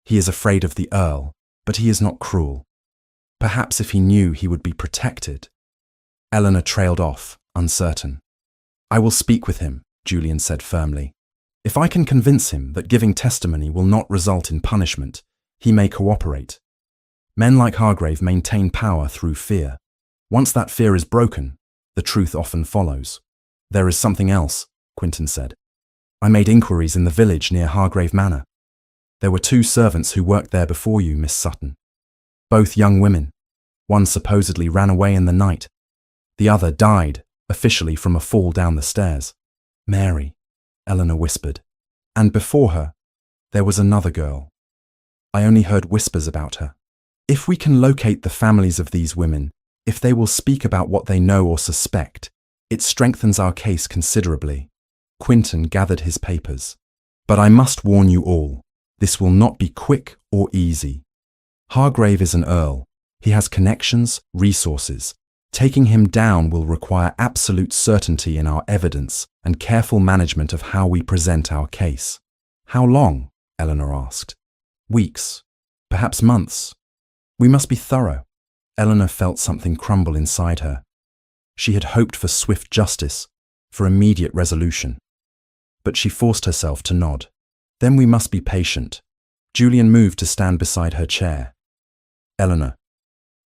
He is afraid of the Earl, but he is not cruel. Perhaps if he knew he would be protected." Eleanor trailed off, uncertain. "I will speak with him," Julian said firmly. "If I can convince him that giving testimony will not result in punishment, he may cooperate. Men like Hargrave maintain power through fear. Once that fear is broken, the truth often follows." "There is something else," Quinton said. "I made inquiries in the village near Hargrave Manor. There were 2 servants who worked there before you, Miss Sutton. Both young women. One supposedly ran away in the night. The other died, officially from a fall down the stairs." "Mary," Eleanor whispered. "And before her, there was another girl. I only heard whispers about her. If we can locate the families of these women, if they will speak about what they know or suspect, it strengthens our case considerably." Quinton gathered his papers. "But I must warn you all, this will not be quick or easy. Hargrave is an earl. He has connections, resources. Taking him down will require absolute certainty in our evidence and careful management of how we present our case." "How long?" Eleanor asked. "Weeks, perhaps months. We must be thorough." Eleanor felt something crumble inside her. She had hoped for swift justice, for immediate resolution. But she forced herself to nod. "Then we must be patient." Julian moved to stand beside her chair. "Eleanor,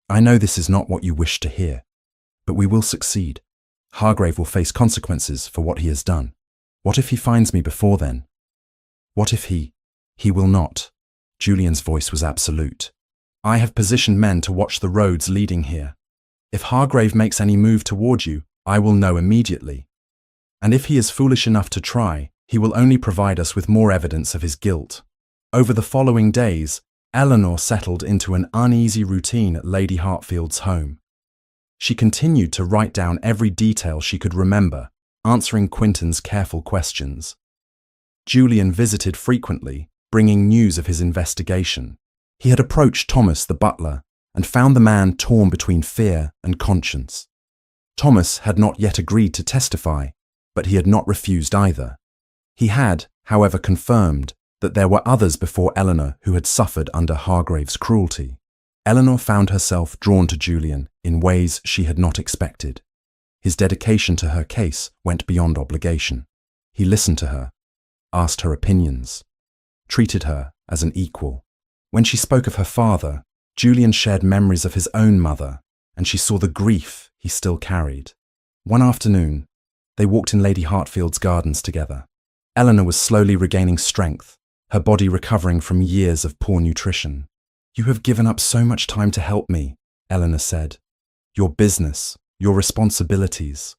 I know this is not what you wish to hear, but we will succeed. Hargrave will face consequences for what he has done. What if he finds me before then? What if he will not?" Julian's voice was absolute. "I have positioned men to watch the roads leading here. If Hargrave makes any move toward you, I will know immediately. And if he is foolish enough to try, he will only provide us with more evidence of his guilt." Over the following days, Eleanor settled into an uneasy routine at Lady Hartfield's home. She continued to write down every detail she could remember, answering Quinton's careful questions. Julian visited frequently, bringing news of his investigation. He had approached Thomas the butler and found the man torn between fear and conscience. Thomas had not yet agreed to testify, but he had not refused either. He had, however, confirmed that there were others before Eleanor who had suffered under Hargrave's cruelty. Eleanor found herself drawn to Julian in ways she had not expected. His dedication to her case went beyond obligation. He listened to her, asked her opinions, treated her as an equal. When she spoke of her father, Julian shared memories of his own mother, and she saw the grief he still carried. One afternoon, they walked in Lady Hartfield's gardens together. Eleanor was slowly regaining strength, her body recovering from years of poor nutrition. "You have given up so much time to help me," Eleanor said. "Your business, your responsibilities."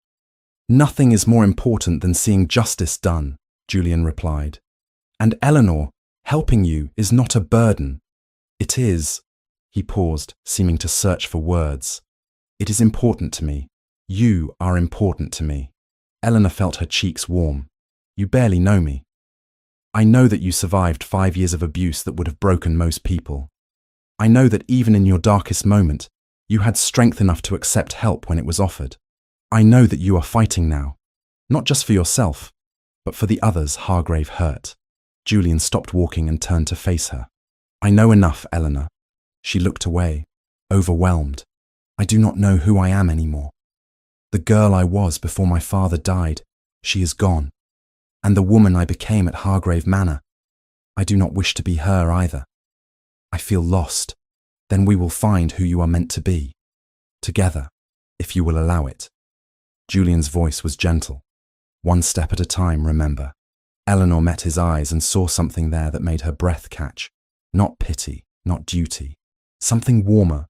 "Nothing is more important than seeing justice done," Julian replied. "And Eleanor, helping you is not a burden. It is." He paused, seeming to search for words. "It is important to me. You are important to me." Eleanor felt her cheeks warm. "You barely know me. I know that you survived 5 years of abuse that would have broken most people. I know that even in your darkest moment, you had strength enough to accept help when it was offered. I know that you are fighting now, not just for yourself, but for the others Hargrave hurt. Julian stopped walking and turned to face her. I know enough, Eleanor. She looked away, overwhelmed. I do not know who I am anymore. The girl I was before my father died, she is gone. And the woman I became at Hargrave Manor, I do not wish to be her either. I feel lost. Then we will find who you are meant to be. Together, if you will allow it. Julian's voice was gentle. One step at a time, remember. Eleanor met his eyes and saw something there that made her breath catch. Not pity, not duty. Something warmer,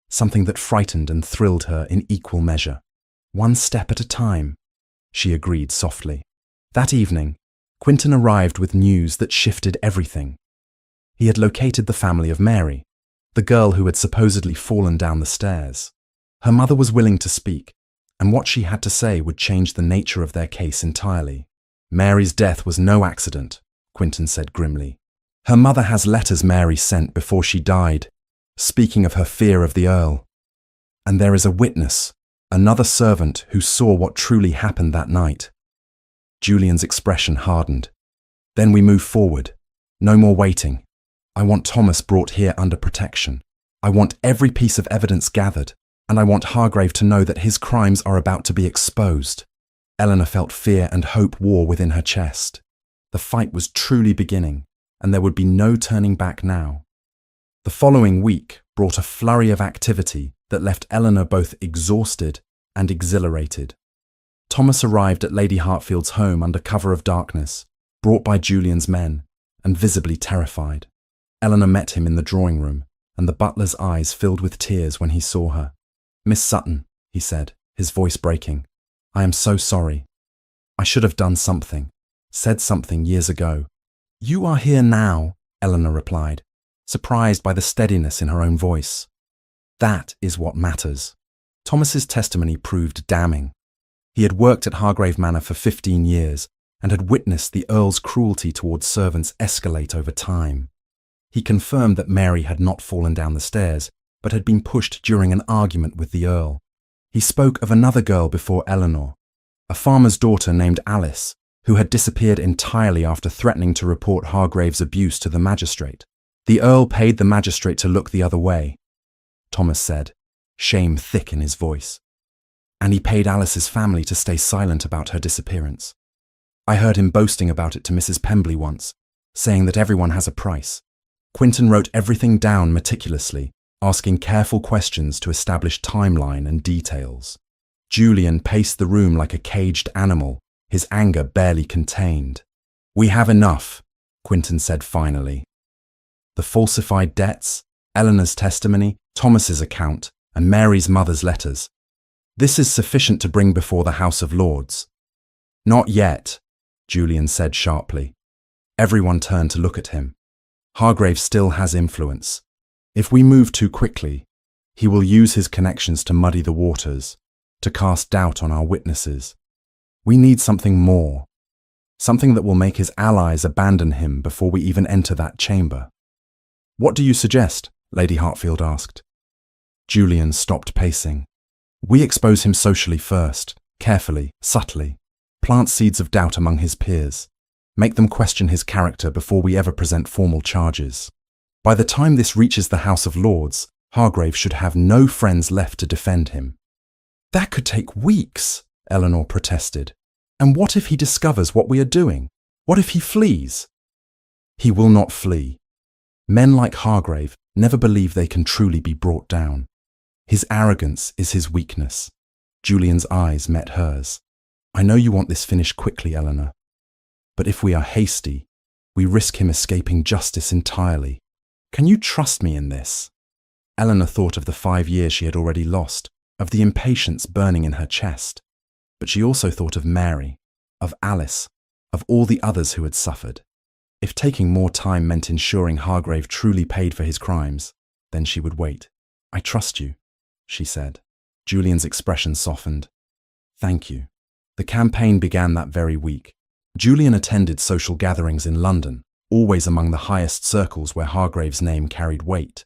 something that frightened and thrilled her in equal measure. One step at a time, she agreed softly. That evening, Quentin arrived with news that shifted everything. He had located the family of Mary, the girl who had supposedly fallen down the stairs. Her mother was willing to speak, and what she had to say would change the nature of their case entirely. Mary's death was no accident, Quentin said grimly. Her mother has letters Mary sent before she died, speaking of her fear of the Earl. And there is a witness, another servant who saw what truly happened that night. Julian's expression hardened. Then we move forward. No more waiting. I want Thomas brought here under protection. I want every piece of evidence gathered, and I want Hargrave to know that his crimes are about to be exposed. Eleanor felt fear and hope war within her chest. The fight was truly beginning, and there would be no turning back now. The following week brought a flurry of activity that left Eleanor both exhausted and exhilarated. Thomas arrived at Lady Hartfield's home under cover of darkness, brought by Julian's men, and visibly terrified. Eleanor met him in the drawing room, and the butler's eyes filled with tears when he saw her. "Miss Sutton," he said, his voice breaking, "I am so sorry. I should have done something, said something years ago." "You are here now," Eleanor replied, surprised by the steadiness in her own voice. That is what matters. Thomas's testimony proved damning. He had worked at Hargrave Manor for 15 years and had witnessed the Earl's cruelty towards servants escalate over time. He confirmed that Mary had not fallen down the stairs, but had been pushed during an argument with the Earl. He spoke of another girl before Eleanor, a farmer's daughter named Alice, who had disappeared entirely after threatening to report Hargrave's abuse to the magistrate. The Earl paid the magistrate to look the other way, Thomas said, shame thick in his voice. And he paid Alice's family to stay silent about her disappearance. I heard him boasting about it to Mrs. Pembley once, saying that everyone has a price. Quentin wrote everything down meticulously, asking careful questions to establish timeline and details. Julian paced the room like a caged animal, his anger barely contained. "We have enough," Quentin said finally. The falsified debts, Eleanor's testimony, Thomas's account, and Mary's mother's letters. This is sufficient to bring before the House of Lords. "Not yet," Julian said sharply. Everyone turned to look at him. Hargrave still has influence. If we move too quickly, he will use his connections to muddy the waters, to cast doubt on our witnesses. We need something more, something that will make his allies abandon him before we even enter that chamber. "What do you suggest?" Lady Hartfield asked. Julian stopped pacing. "We expose him socially first, carefully, subtly, plant seeds of doubt among his peers, make them question his character before we ever present formal charges. By the time this reaches the House of Lords, Hargrave should have no friends left to defend him." "That could take weeks," Eleanor protested. "And what if he discovers what we are doing? What if he flees?" "He will not flee. Men like Hargrave never believe they can truly be brought down. His arrogance is his weakness." Julian's eyes met hers. "I know you want this finished quickly, Eleanor. But if we are hasty, we risk him escaping justice entirely. Can you trust me in this?" Eleanor thought of the 5 years she had already lost, of the impatience burning in her chest. But she also thought of Mary, of Alice, of all the others who had suffered. If taking more time meant ensuring Hargrave truly paid for his crimes, then she would wait. "I trust you," she said. Julian's expression softened. "Thank you." The campaign began that very week. Julian attended social gatherings in London, always among the highest circles where Hargrave's name carried weight.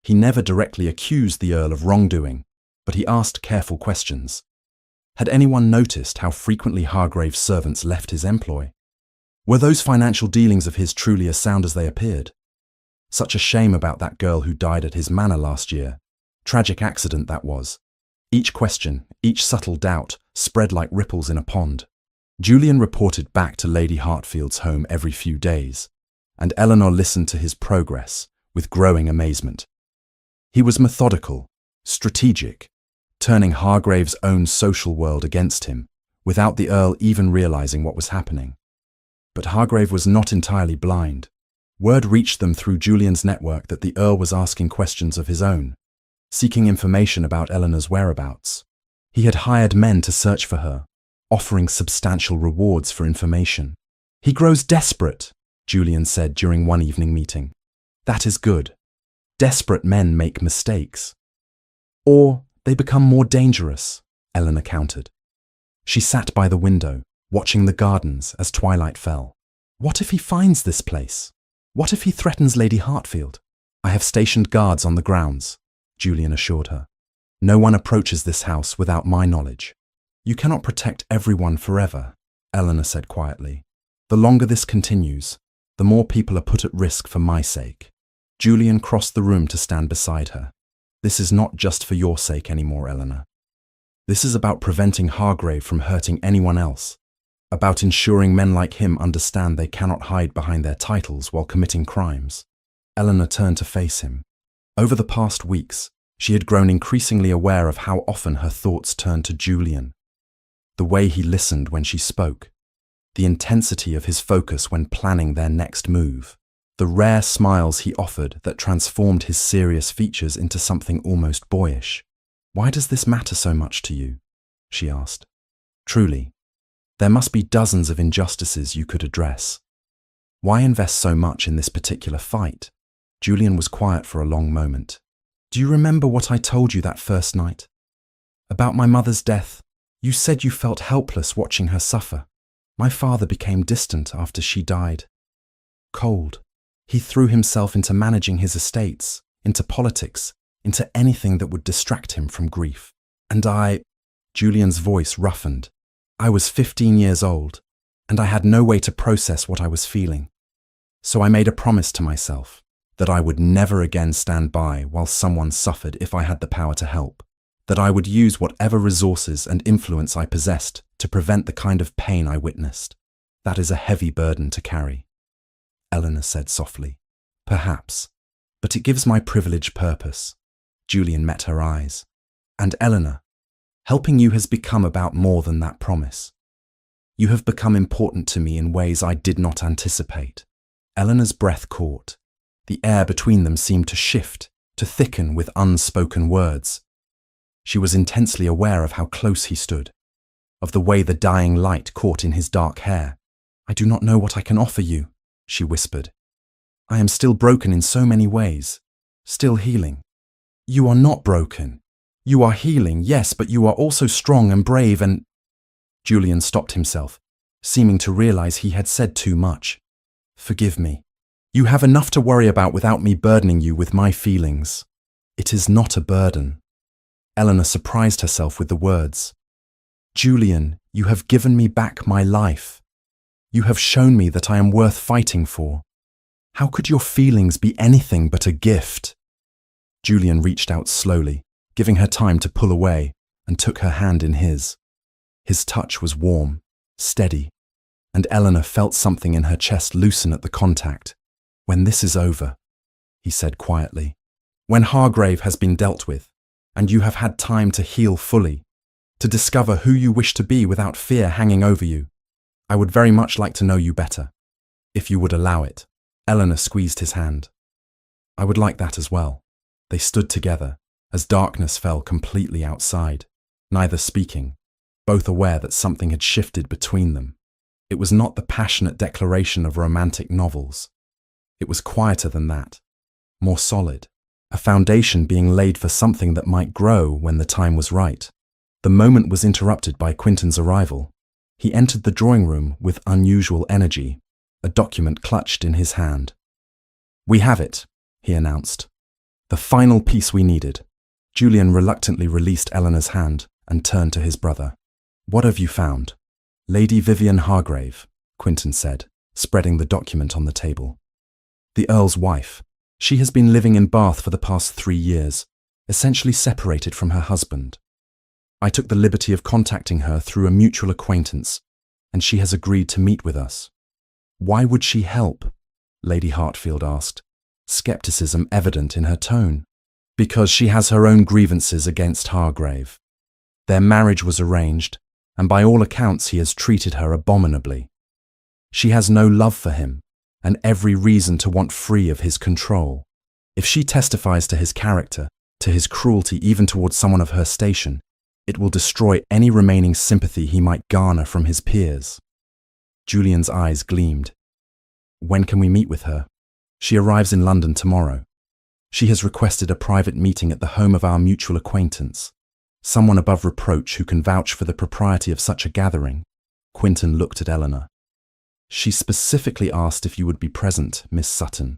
He never directly accused the Earl of wrongdoing, but he asked careful questions. Had anyone noticed how frequently Hargrave's servants left his employ? Were those financial dealings of his truly as sound as they appeared? Such a shame about that girl who died at his manor last year. Tragic accident that was. Each question, each subtle doubt, spread like ripples in a pond. Julian reported back to Lady Hartfield's home every few days, and Eleanor listened to his progress with growing amazement. He was methodical, strategic, turning Hargrave's own social world against him, without the Earl even realizing what was happening. But Hargrave was not entirely blind. Word reached them through Julian's network that the Earl was asking questions of his own, seeking information about Eleanor's whereabouts. He had hired men to search for her, offering substantial rewards for information. "He grows desperate," Julian said during one evening meeting. "That is good. Desperate men make mistakes. Or they become more dangerous," Eleanor countered. She sat by the window, watching the gardens as twilight fell. "What if he finds this place? What if he threatens Lady Hartfield?" "I have stationed guards on the grounds," Julian assured her. "No one approaches this house without my knowledge." "You cannot protect everyone forever," Eleanor said quietly. "The longer this continues, the more people are put at risk for my sake." Julian crossed the room to stand beside her. "This is not just for your sake anymore, Eleanor. This is about preventing Hargrave from hurting anyone else, about ensuring men like him understand they cannot hide behind their titles while committing crimes." Eleanor turned to face him. Over the past weeks, she had grown increasingly aware of how often her thoughts turned to Julian. The way he listened when she spoke, the intensity of his focus when planning their next move, the rare smiles he offered that transformed his serious features into something almost boyish. "Why does this matter so much to you?" she asked. "Truly, there must be dozens of injustices you could address. Why invest so much in this particular fight?" Julian was quiet for a long moment. "Do you remember what I told you that first night? About my mother's death? You said you felt helpless watching her suffer. My father became distant after she died. Cold. He threw himself into managing his estates, into politics, into anything that would distract him from grief. And Julian's voice roughened. "I was 15 years old, and I had no way to process what I was feeling. So I made a promise to myself that I would never again stand by while someone suffered if I had the power to help, that I would use whatever resources and influence I possessed to prevent the kind of pain I witnessed. That is a heavy burden to carry," Eleanor said softly. "Perhaps, but it gives my privilege purpose." Julian met her eyes. "And Eleanor, helping you has become about more than that promise. You have become important to me in ways I did not anticipate." Eleanor's breath caught. The air between them seemed to shift, to thicken with unspoken words. She was intensely aware of how close he stood, of the way the dying light caught in his dark hair. "I do not know what I can offer you," she whispered. "I am still broken in so many ways, still healing." "You are not broken. You are healing, yes, but you are also strong and brave and—" Julian stopped himself, seeming to realize he had said too much. "Forgive me. You have enough to worry about without me burdening you with my feelings." "It is not a burden." Eleanor surprised herself with the words. "Julian, you have given me back my life. You have shown me that I am worth fighting for. How could your feelings be anything but a gift?" Julian reached out slowly, giving her time to pull away, and took her hand in his. His touch was warm, steady, and Eleanor felt something in her chest loosen at the contact. "When this is over," he said quietly, "when Hargrave has been dealt with, and you have had time to heal fully, to discover who you wish to be without fear hanging over you, I would very much like to know you better, if you would allow it." Eleanor squeezed his hand. "I would like that as well." They stood together, as darkness fell completely outside, neither speaking, both aware that something had shifted between them. It was not the passionate declaration of romantic novels. It was quieter than that, more solid, a foundation being laid for something that might grow when the time was right. The moment was interrupted by Quinton's arrival. He entered the drawing room with unusual energy, a document clutched in his hand. "We have it," he announced. The final piece we needed. Julian reluctantly released Eleanor's hand and turned to his brother. What have you found? Lady Vivian Hargrave, Quinton said, spreading the document on the table. The Earl's wife. She has been living in Bath for the past 3 years, essentially separated from her husband. I took the liberty of contacting her through a mutual acquaintance, and she has agreed to meet with us. Why would she help? Lady Hartfield asked, skepticism evident in her tone. Because she has her own grievances against Hargrave. Their marriage was arranged, and by all accounts he has treated her abominably. She has no love for him, and every reason to want free of his control. If she testifies to his character, to his cruelty even towards someone of her station, it will destroy any remaining sympathy he might garner from his peers. Julian's eyes gleamed. When can we meet with her? She arrives in London tomorrow. She has requested a private meeting at the home of our mutual acquaintance, someone above reproach who can vouch for the propriety of such a gathering. Quinton looked at Eleanor. She specifically asked if you would be present, Miss Sutton.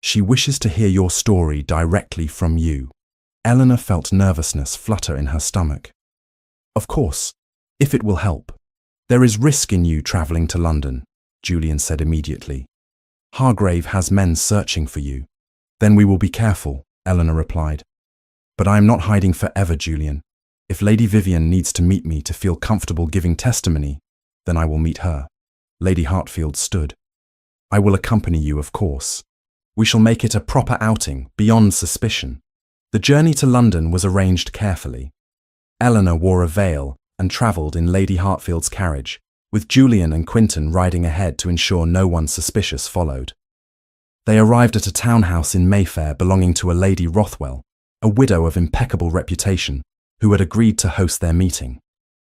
She wishes to hear your story directly from you. Eleanor felt nervousness flutter in her stomach. Of course, if it will help. There is risk in you travelling to London, Julian said immediately. Hargrave has men searching for you. Then we will be careful, Eleanor replied. But I am not hiding forever, Julian. If Lady Vivian needs to meet me to feel comfortable giving testimony, then I will meet her. Lady Hartfield stood. I will accompany you, of course. We shall make it a proper outing, beyond suspicion. The journey to London was arranged carefully. Eleanor wore a veil and travelled in Lady Hartfield's carriage, with Julian and Quinton riding ahead to ensure no one suspicious followed. They arrived at a townhouse in Mayfair belonging to a Lady Rothwell, a widow of impeccable reputation, who had agreed to host their meeting.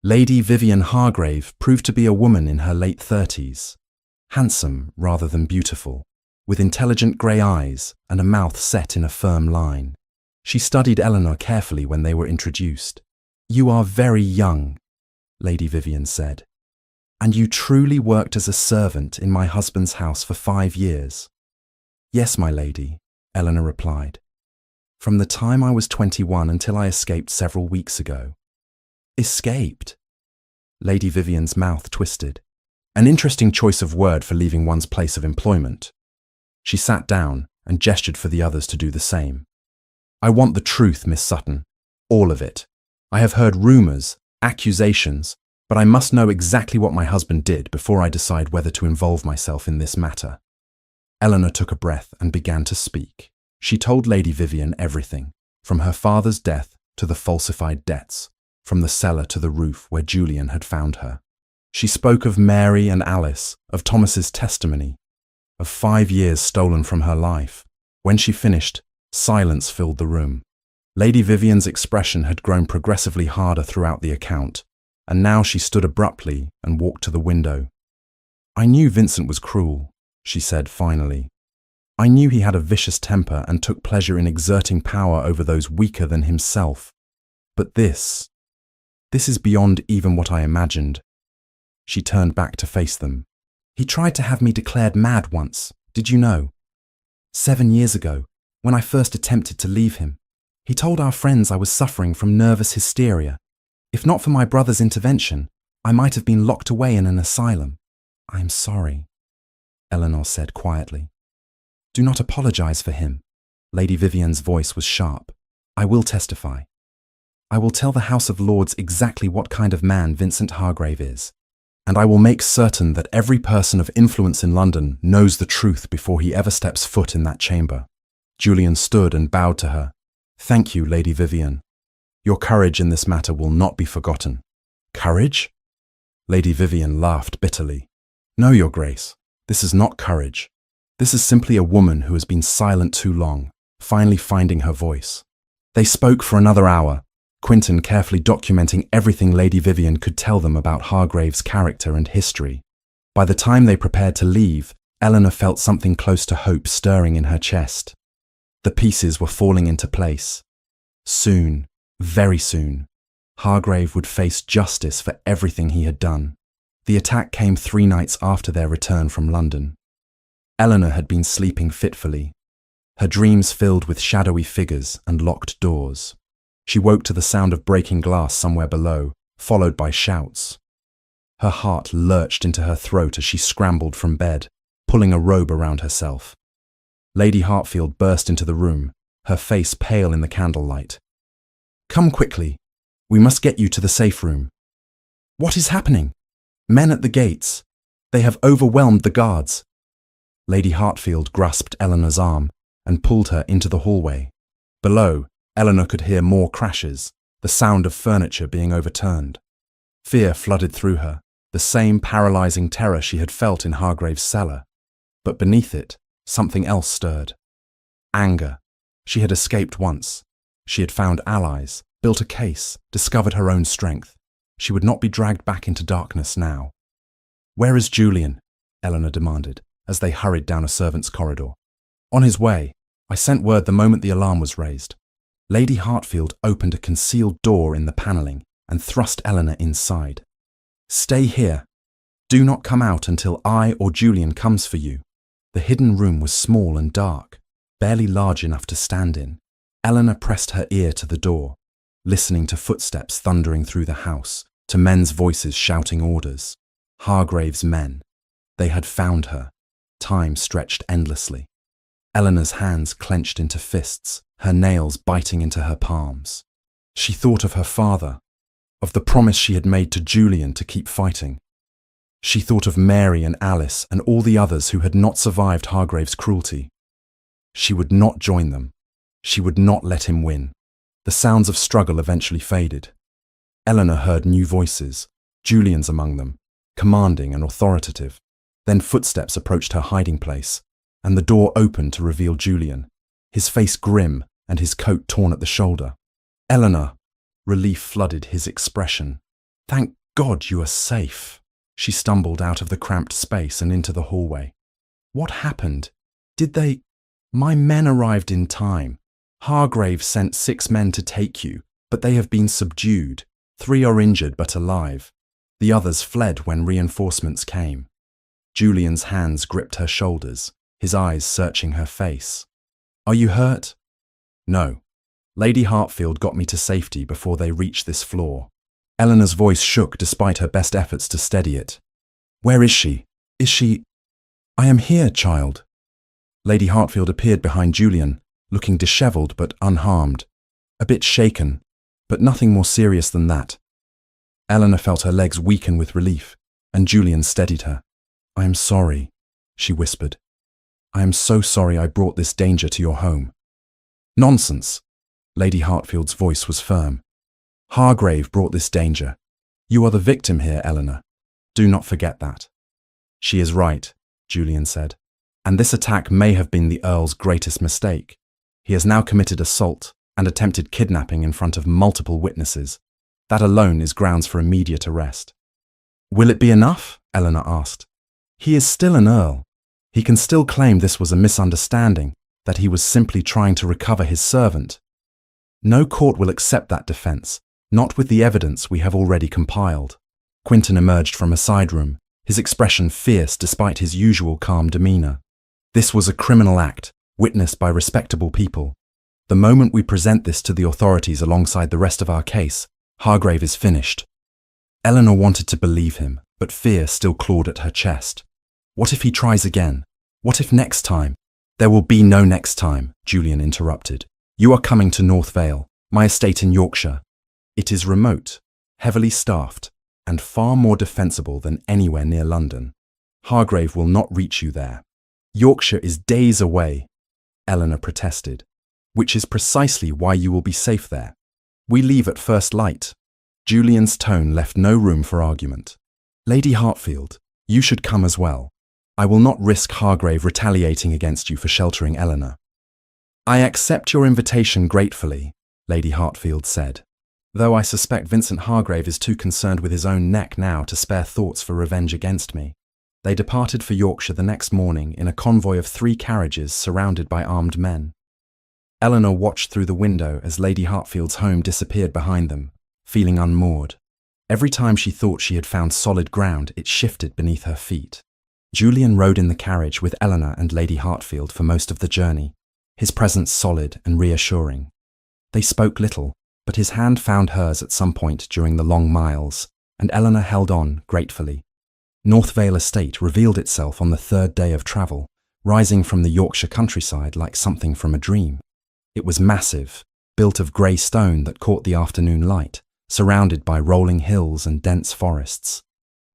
Lady Vivian Hargrave proved to be a woman in her late 30s, handsome rather than beautiful, with intelligent grey eyes and a mouth set in a firm line. She studied Eleanor carefully when they were introduced. You are very young, Lady Vivian said, and you truly worked as a servant in my husband's house for 5 years. Yes, my lady, Eleanor replied. From the time I was 21 until I escaped several weeks ago. Escaped? Lady Vivian's mouth twisted. An interesting choice of word for leaving one's place of employment. She sat down and gestured for the others to do the same. I want the truth, Miss Sutton. All of it. I have heard rumours, accusations, but I must know exactly what my husband did before I decide whether to involve myself in this matter. Eleanor took a breath and began to speak. She told Lady Vivian everything, from her father's death to the falsified debts, from the cellar to the roof where Julian had found her. She spoke of Mary and Alice, of Thomas's testimony, of 5 years stolen from her life. When she finished, silence filled the room. Lady Vivian's expression had grown progressively harder throughout the account, and now she stood abruptly and walked to the window. I knew Vincent was cruel, she said finally. I knew he had a vicious temper and took pleasure in exerting power over those weaker than himself. But this is beyond even what I imagined. She turned back to face them. He tried to have me declared mad once, did you know? 7 years ago, when I first attempted to leave him. He told our friends I was suffering from nervous hysteria. If not for my brother's intervention, I might have been locked away in an asylum. I am sorry, Eleanor said quietly. Do not apologize for him. Lady Vivian's voice was sharp. I will testify. I will tell the House of Lords exactly what kind of man Vincent Hargrave is, and I will make certain that every person of influence in London knows the truth before he ever steps foot in that chamber. Julian stood and bowed to her. Thank you, Lady Vivian. Your courage in this matter will not be forgotten. Courage? Lady Vivian laughed bitterly. No, Your Grace, this is not courage. This is simply a woman who has been silent too long, finally finding her voice. They spoke for another hour, Quinton carefully documenting everything Lady Vivian could tell them about Hargrave's character and history. By the time they prepared to leave, Eleanor felt something close to hope stirring in her chest. The pieces were falling into place. Soon, very soon, Hargrave would face justice for everything he had done. The attack came 3 nights after their return from London. Eleanor had been sleeping fitfully. her dreams filled with shadowy figures and locked doors. She woke to the sound of breaking glass somewhere below, followed by shouts. Her heart lurched into her throat as she scrambled from bed, pulling a robe around herself. Lady Hartfield burst into the room, her face pale in the candlelight. "Come quickly. We must get you to the safe room." "What is happening?" "Men at the gates. They have overwhelmed the guards." Lady Hartfield grasped Eleanor's arm and pulled her into the hallway. Below, Eleanor could hear more crashes, the sound of furniture being overturned. Fear flooded through her, the same paralyzing terror she had felt in Hargrave's cellar. But beneath it, something else stirred. Anger. She had escaped once. She had found allies, built a case, discovered her own strength. She would not be dragged back into darkness now. "Where is Julian?" Eleanor demanded, as they hurried down a servants' corridor. "On his way. I sent word the moment the alarm was raised." Lady Hartfield opened a concealed door in the panelling and thrust Eleanor inside. "Stay here. Do not come out until I or Julian comes for you." The hidden room was small and dark, barely large enough to stand in. Eleanor pressed her ear to the door, listening to footsteps thundering through the house, to men's voices shouting orders. Hargrave's men. They had found her. Time stretched endlessly. Eleanor's hands clenched into fists, her nails biting into her palms. She thought of her father, of the promise she had made to Julian to keep fighting. She thought of Mary and Alice and all the others who had not survived Hargrave's cruelty. She would not join them. She would not let him win. The sounds of struggle eventually faded. Eleanor heard new voices, Julian's among them, commanding and authoritative. Then footsteps approached her hiding place, and the door opened to reveal Julian, his face grim and his coat torn at the shoulder. "Eleanor," relief flooded his expression. "Thank God you are safe." She stumbled out of the cramped space and into the hallway. "What happened? Did they—" "My men arrived in time. Hargrave sent 6 men to take you, but they have been subdued. 3 are injured but alive. The others fled when reinforcements came." Julian's hands gripped her shoulders, his eyes searching her face. "Are you hurt?" "No. Lady Hartfield got me to safety before they reached this floor." Eleanor's voice shook despite her best efforts to steady it. "Where is she? Is she—" "I am here, child." Lady Hartfield appeared behind Julian, looking dishevelled but unharmed. A bit shaken, but nothing more serious than that. Eleanor felt her legs weaken with relief, and Julian steadied her. "I am sorry," she whispered. "I am so sorry I brought this danger to your home." "Nonsense!" Lady Hartfield's voice was firm. "Hargrave brought this danger. You are the victim here, Eleanor. Do not forget that." "She is right," Julian said. "And this attack may have been the Earl's greatest mistake. He has now committed assault and attempted kidnapping in front of multiple witnesses. That alone is grounds for immediate arrest." "Will it be enough?" Eleanor asked. "He is still an Earl. He can still claim this was a misunderstanding, that he was simply trying to recover his servant. No court will accept that defense, not with the evidence we have already compiled." Quinton emerged from a side room, his expression fierce despite his usual calm demeanour. "This was a criminal act, witnessed by respectable people. The moment we present this to the authorities alongside the rest of our case, Hargrave is finished." Eleanor wanted to believe him, but fear still clawed at her chest. What if he tries again? What if next time? "There will be no next time," Julian interrupted. "You are coming to North Vale, my estate in Yorkshire. It is remote, heavily staffed, and far more defensible than anywhere near London. Hargrave will not reach you there." "Yorkshire is days away," Eleanor protested, "which is precisely why you will be safe there. We leave at first light." Julian's tone left no room for argument. "Lady Hartfield, you should come as well. I will not risk Hargrave retaliating against you for sheltering Eleanor." "I accept your invitation gratefully," Lady Hartfield said, "though I suspect Vincent Hargrave is too concerned with his own neck now to spare thoughts for revenge against me." They departed for Yorkshire the next morning in a convoy of 3 carriages surrounded by armed men. Eleanor watched through the window as Lady Hartfield's home disappeared behind them, feeling unmoored. Every time she thought she had found solid ground, it shifted beneath her feet. Julian rode in the carriage with Eleanor and Lady Hartfield for most of the journey. his presence solid and reassuring. They spoke little, but his hand found hers at some point during the long miles, and Eleanor held on gratefully. North Vale Estate revealed itself on the third day of travel, rising from the Yorkshire countryside like something from a dream. It was massive, built of grey stone that caught the afternoon light, surrounded by rolling hills and dense forests.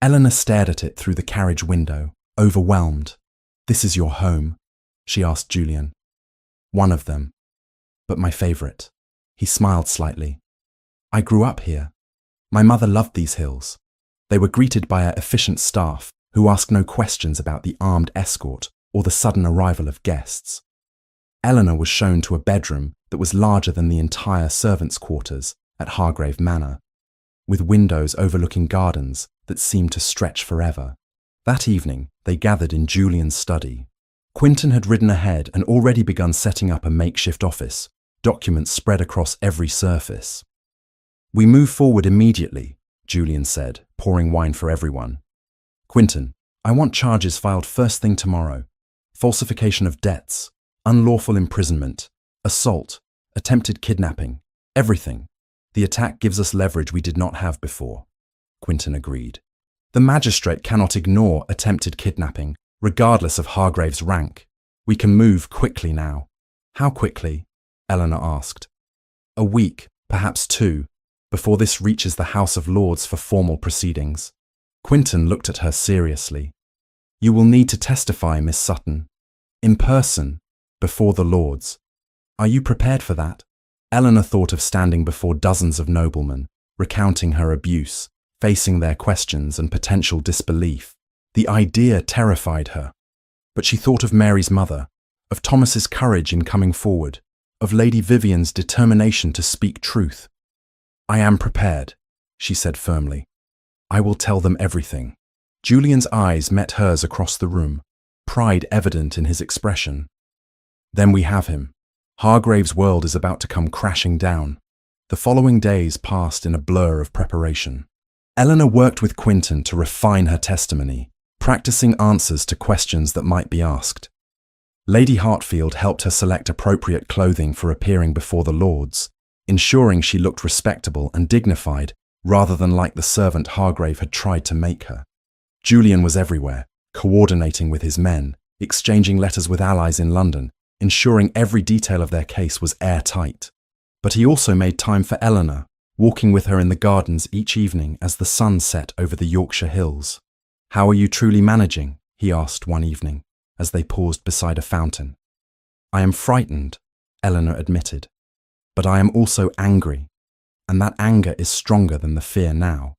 Eleanor stared at it through the carriage window, overwhelmed. "This is your home?" she asked Julian. "One of them, but my favourite." He smiled slightly. "I grew up here. My mother loved these hills." They were greeted by her efficient staff, who asked no questions about the armed escort or the sudden arrival of guests. Eleanor was shown to a bedroom that was larger than the entire servants' quarters at Hargrave Manor, with windows overlooking gardens that seemed to stretch forever. That evening, they gathered in Julian's study. Quinton had ridden ahead and already begun setting up a makeshift office, documents spread across every surface. "We move forward immediately," Julian said, pouring wine for everyone. "Quinton, I want charges filed first thing tomorrow. Falsification of debts, unlawful imprisonment, assault, attempted kidnapping, everything. The attack gives us leverage we did not have before." Quinton agreed. "The magistrate cannot ignore attempted kidnapping, regardless of Hargrave's rank. We can move quickly now." "How quickly?" Eleanor asked. "A week, perhaps 2, before this reaches the House of Lords for formal proceedings." Quinton looked at her seriously. "You will need to testify, Miss Sutton. In person, before the Lords. Are you prepared for that?" Eleanor thought of standing before dozens of noblemen, recounting her abuse, facing their questions and potential disbelief. The idea terrified her. But she thought of Mary's mother, of Thomas's courage in coming forward, of Lady Vivian's determination to speak truth. "I am prepared," she said firmly. "I will tell them everything." Julian's eyes met hers across the room, pride evident in his expression. "Then we have him. Hargrave's world is about to come crashing down." The following days passed in a blur of preparation. Eleanor worked with Quinton to refine her testimony, practicing answers to questions that might be asked. Lady Hartfield helped her select appropriate clothing for appearing before the Lords, ensuring she looked respectable and dignified rather than like the servant Hargrave had tried to make her. Julian was everywhere, coordinating with his men, exchanging letters with allies in London, ensuring every detail of their case was airtight. But he also made time for Eleanor, walking with her in the gardens each evening as the sun set over the Yorkshire hills. "How are you truly managing?" he asked one evening, as they paused beside a fountain. "I am frightened," Eleanor admitted, "but I am also angry, and that anger is stronger than the fear now."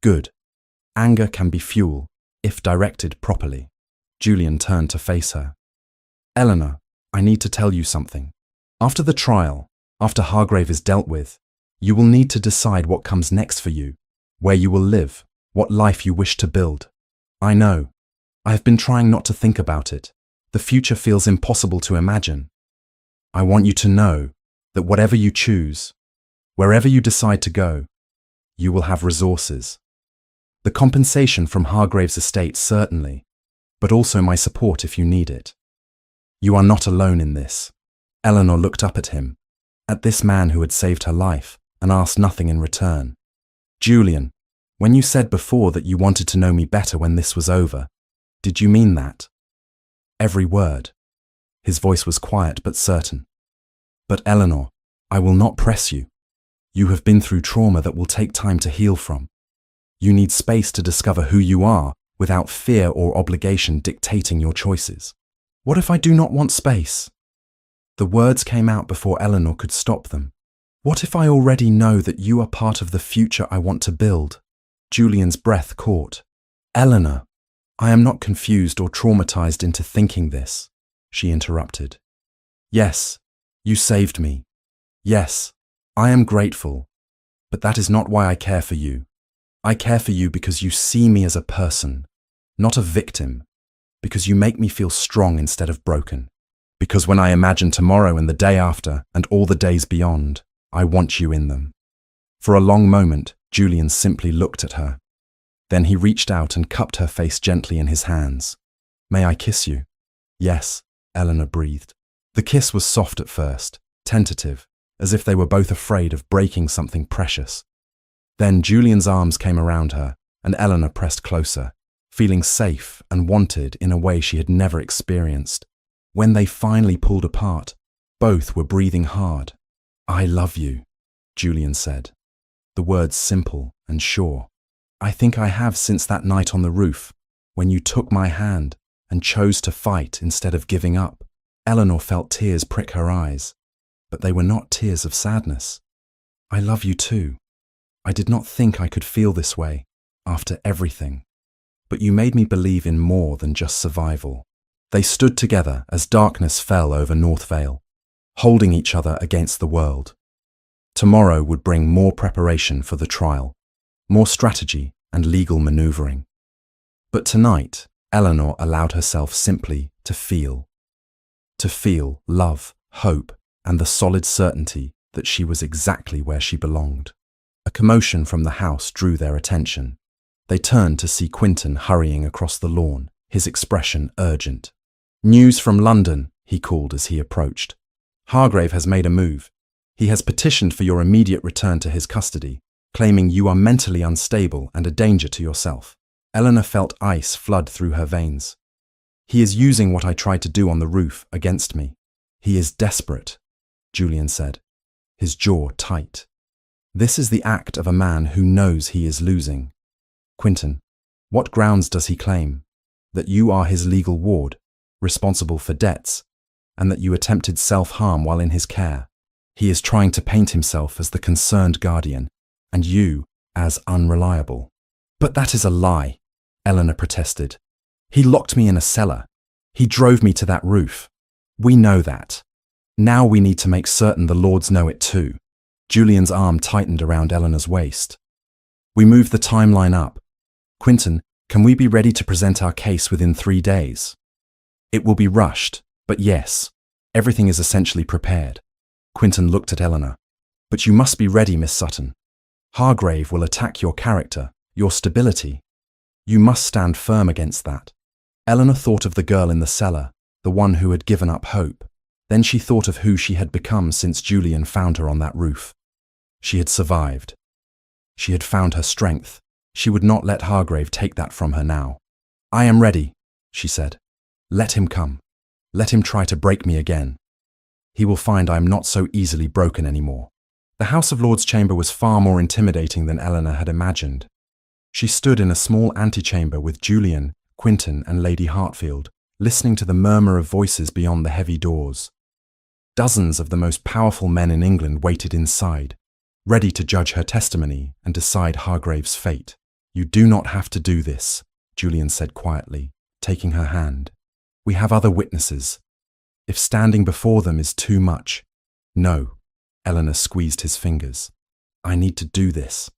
"Good. Anger can be fuel, if directed properly." Julian turned to face her. "Eleanor, I need to tell you something. After the trial, after Hargrave is dealt with, you will need to decide what comes next for you, where you will live, what life you wish to build. I know. I have been trying not to think about it. The future feels impossible to imagine. I want you to know that whatever you choose, wherever you decide to go, you will have resources. The compensation from Hargrave's estate certainly, but also my support if you need it. You are not alone in this." Eleanor looked up at him, at this man who had saved her life, and asked nothing in return. "Julian, when you said before that you wanted to know me better when this was over, did you mean that?" "Every word." His voice was quiet but certain. "But Eleanor, I will not press you. You have been through trauma that will take time to heal from. You need space to discover who you are without fear or obligation dictating your choices." "What if I do not want space?" The words came out before Eleanor could stop them. "What if I already know that you are part of the future I want to build?" Julian's breath caught. "Eleanor, I am not confused or traumatized into thinking this," she interrupted. "Yes, you saved me. Yes, I am grateful. But that is not why I care for you. I care for you because you see me as a person, not a victim. Because you make me feel strong instead of broken. Because when I imagine tomorrow and the day after and all the days beyond, I want you in them." For a long moment, Julian simply looked at her. Then he reached out and cupped her face gently in his hands. "May I kiss you?" "Yes," Eleanor breathed. The kiss was soft at first, tentative, as if they were both afraid of breaking something precious. Then Julian's arms came around her, and Eleanor pressed closer, feeling safe and wanted in a way she had never experienced. When they finally pulled apart, both were breathing hard. "I love you," Julian said, the words simple and sure. "I think I have since that night on the roof, when you took my hand and chose to fight instead of giving up." Eleanor felt tears prick her eyes, but they were not tears of sadness. "I love you too. I did not think I could feel this way, after everything. But you made me believe in more than just survival." They stood together as darkness fell over North Vale, holding each other against the world. Tomorrow would bring more preparation for the trial, more strategy and legal maneuvering. But tonight, Eleanor allowed herself simply to feel. To feel love, hope, and the solid certainty that she was exactly where she belonged. A commotion from the house drew their attention. They turned to see Quinton hurrying across the lawn, his expression urgent. "News from London," he called as he approached. "Hargrave has made a move. He has petitioned for your immediate return to his custody, claiming you are mentally unstable and a danger to yourself." Eleanor felt ice flood through her veins. "He is using what I tried to do on the roof against me. He is desperate," Julian said, his jaw tight. "This is the act of a man who knows he is losing." "Quinton, what grounds does he claim? That you are his legal ward, responsible for debts, and that you attempted self-harm while in his care. He is trying to paint himself as the concerned guardian, and you as unreliable." "But that is a lie," Eleanor protested. "He locked me in a cellar. He drove me to that roof. We know that. Now we need to make certain the Lords know it too." Julian's arm tightened around Eleanor's waist. "We moved the timeline up. Quinton, can we be ready to present our case within 3 days? It will be rushed, but yes, everything is essentially prepared." Quinton looked at Eleanor. "But you must be ready, Miss Sutton. Hargrave will attack your character, your stability. You must stand firm against that." Eleanor thought of the girl in the cellar, the one who had given up hope. Then she thought of who she had become since Julian found her on that roof. She had survived. She had found her strength. She would not let Hargrave take that from her now. "I am ready," she said. "Let him come. Let him try to break me again. He will find I am not so easily broken anymore." The House of Lords chamber was far more intimidating than Eleanor had imagined. She stood in a small antechamber with Julian, Quinton, and Lady Hartfield, listening to the murmur of voices beyond the heavy doors. Dozens of the most powerful men in England waited inside, ready to judge her testimony and decide Hargrave's fate. "You do not have to do this," Julian said quietly, taking her hand. "We have other witnesses. If standing before them is too much—" "No," Eleanor squeezed his fingers. "I need to do this.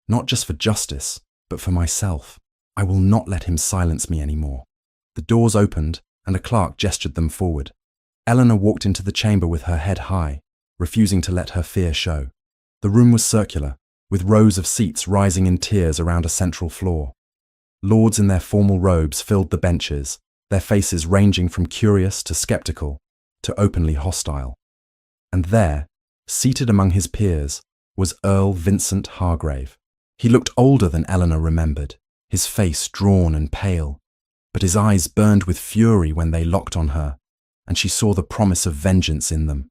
Not just for justice, but for myself. I will not let him silence me anymore." The doors opened, and a clerk gestured them forward. Eleanor walked into the chamber with her head high, refusing to let her fear show. The room was circular, with rows of seats rising in tiers around a central floor. Lords in their formal robes filled the benches, their faces ranging from curious to skeptical to openly hostile. And there, seated among his peers, was Earl Vincent Hargrave. He looked older than Eleanor remembered, his face drawn and pale, but his eyes burned with fury when they locked on her, and she saw the promise of vengeance in them.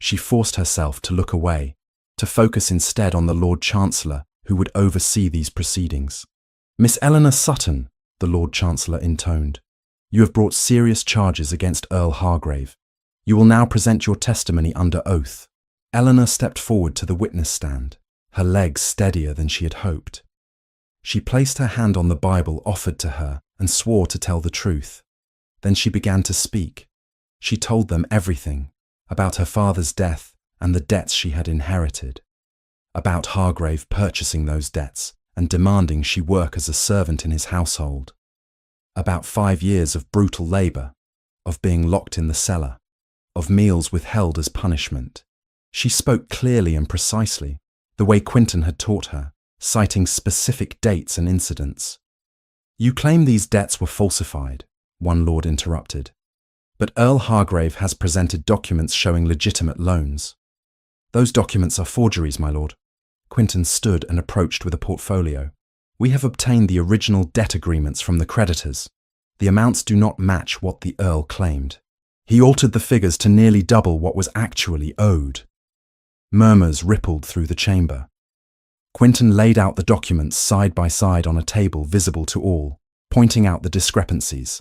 She forced herself to look away, to focus instead on the Lord Chancellor who would oversee these proceedings. "Miss Eleanor Sutton," the Lord Chancellor intoned, "you have brought serious charges against Earl Hargrave. You will now present your testimony under oath." Eleanor stepped forward to the witness stand, her legs steadier than she had hoped. She placed her hand on the Bible offered to her and swore to tell the truth. Then she began to speak. She told them everything, about her father's death and the debts she had inherited, about Hargrave purchasing those debts and demanding she work as a servant in his household, about 5 years of brutal labour, of being locked in the cellar, of meals withheld as punishment. She spoke clearly and precisely, the way Quinton had taught her, citing specific dates and incidents. "You claim these debts were falsified," one lord interrupted. But Earl Hargrave has presented documents showing legitimate loans. Those documents are forgeries, my lord. Quinton stood and approached with a portfolio. We have obtained the original debt agreements from the creditors. The amounts do not match what the Earl claimed. He altered the figures to nearly double what was actually owed. Murmurs rippled through the chamber. Quinton laid out the documents side by side on a table visible to all, pointing out the discrepancies.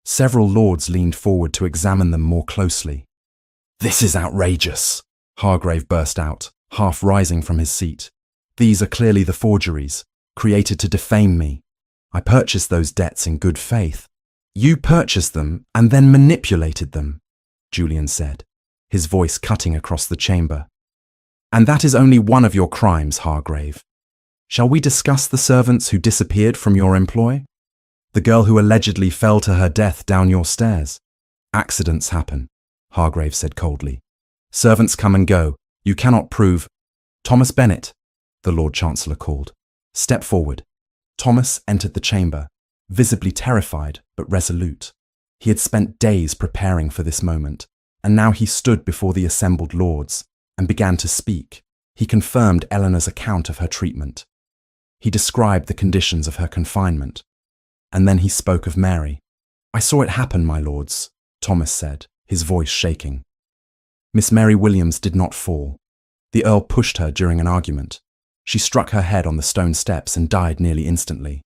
Several lords leaned forward to examine them more closely. "This is outrageous," Hargrave burst out, half rising from his seat. "These are clearly the forgeries, created to defame me. I purchased those debts in good faith." "You purchased them and then manipulated them," Julian said, his voice cutting across the chamber. "And that is only one of your crimes, Hargrave. Shall we discuss the servants who disappeared from your employ? The girl who allegedly fell to her death down your stairs?" "Accidents happen," Hargrave said coldly. "Servants come and go. You cannot prove—" "Thomas Bennet," the Lord Chancellor called. "Step forward." Thomas entered the chamber, visibly terrified but resolute. He had spent days preparing for this moment, and now he stood before the assembled lords and began to speak. He confirmed Eleanor's account of her treatment. He described the conditions of her confinement. And then he spoke of Mary. "I saw it happen, my lords," Thomas said, his voice shaking. "Miss Mary Williams did not fall. The Earl pushed her during an argument. She struck her head on the stone steps and died nearly instantly.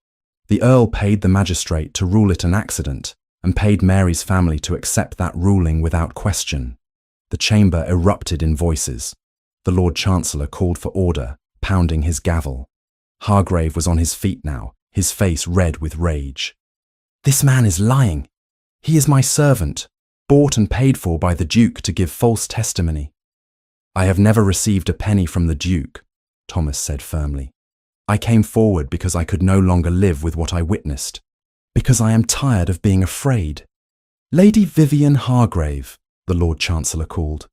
The Earl paid the magistrate to rule it an accident and paid Mary's family to accept that ruling without question." The chamber erupted in voices. The Lord Chancellor called for order, pounding his gavel. Hargrave was on his feet now, his face red with rage. "This man is lying. He is my servant, bought and paid for by the Duke to give false testimony." "I have never received a penny from the Duke," Thomas said firmly. "I came forward because I could no longer live with what I witnessed, because I am tired of being afraid." "Lady Vivian Hargrave," the Lord Chancellor called.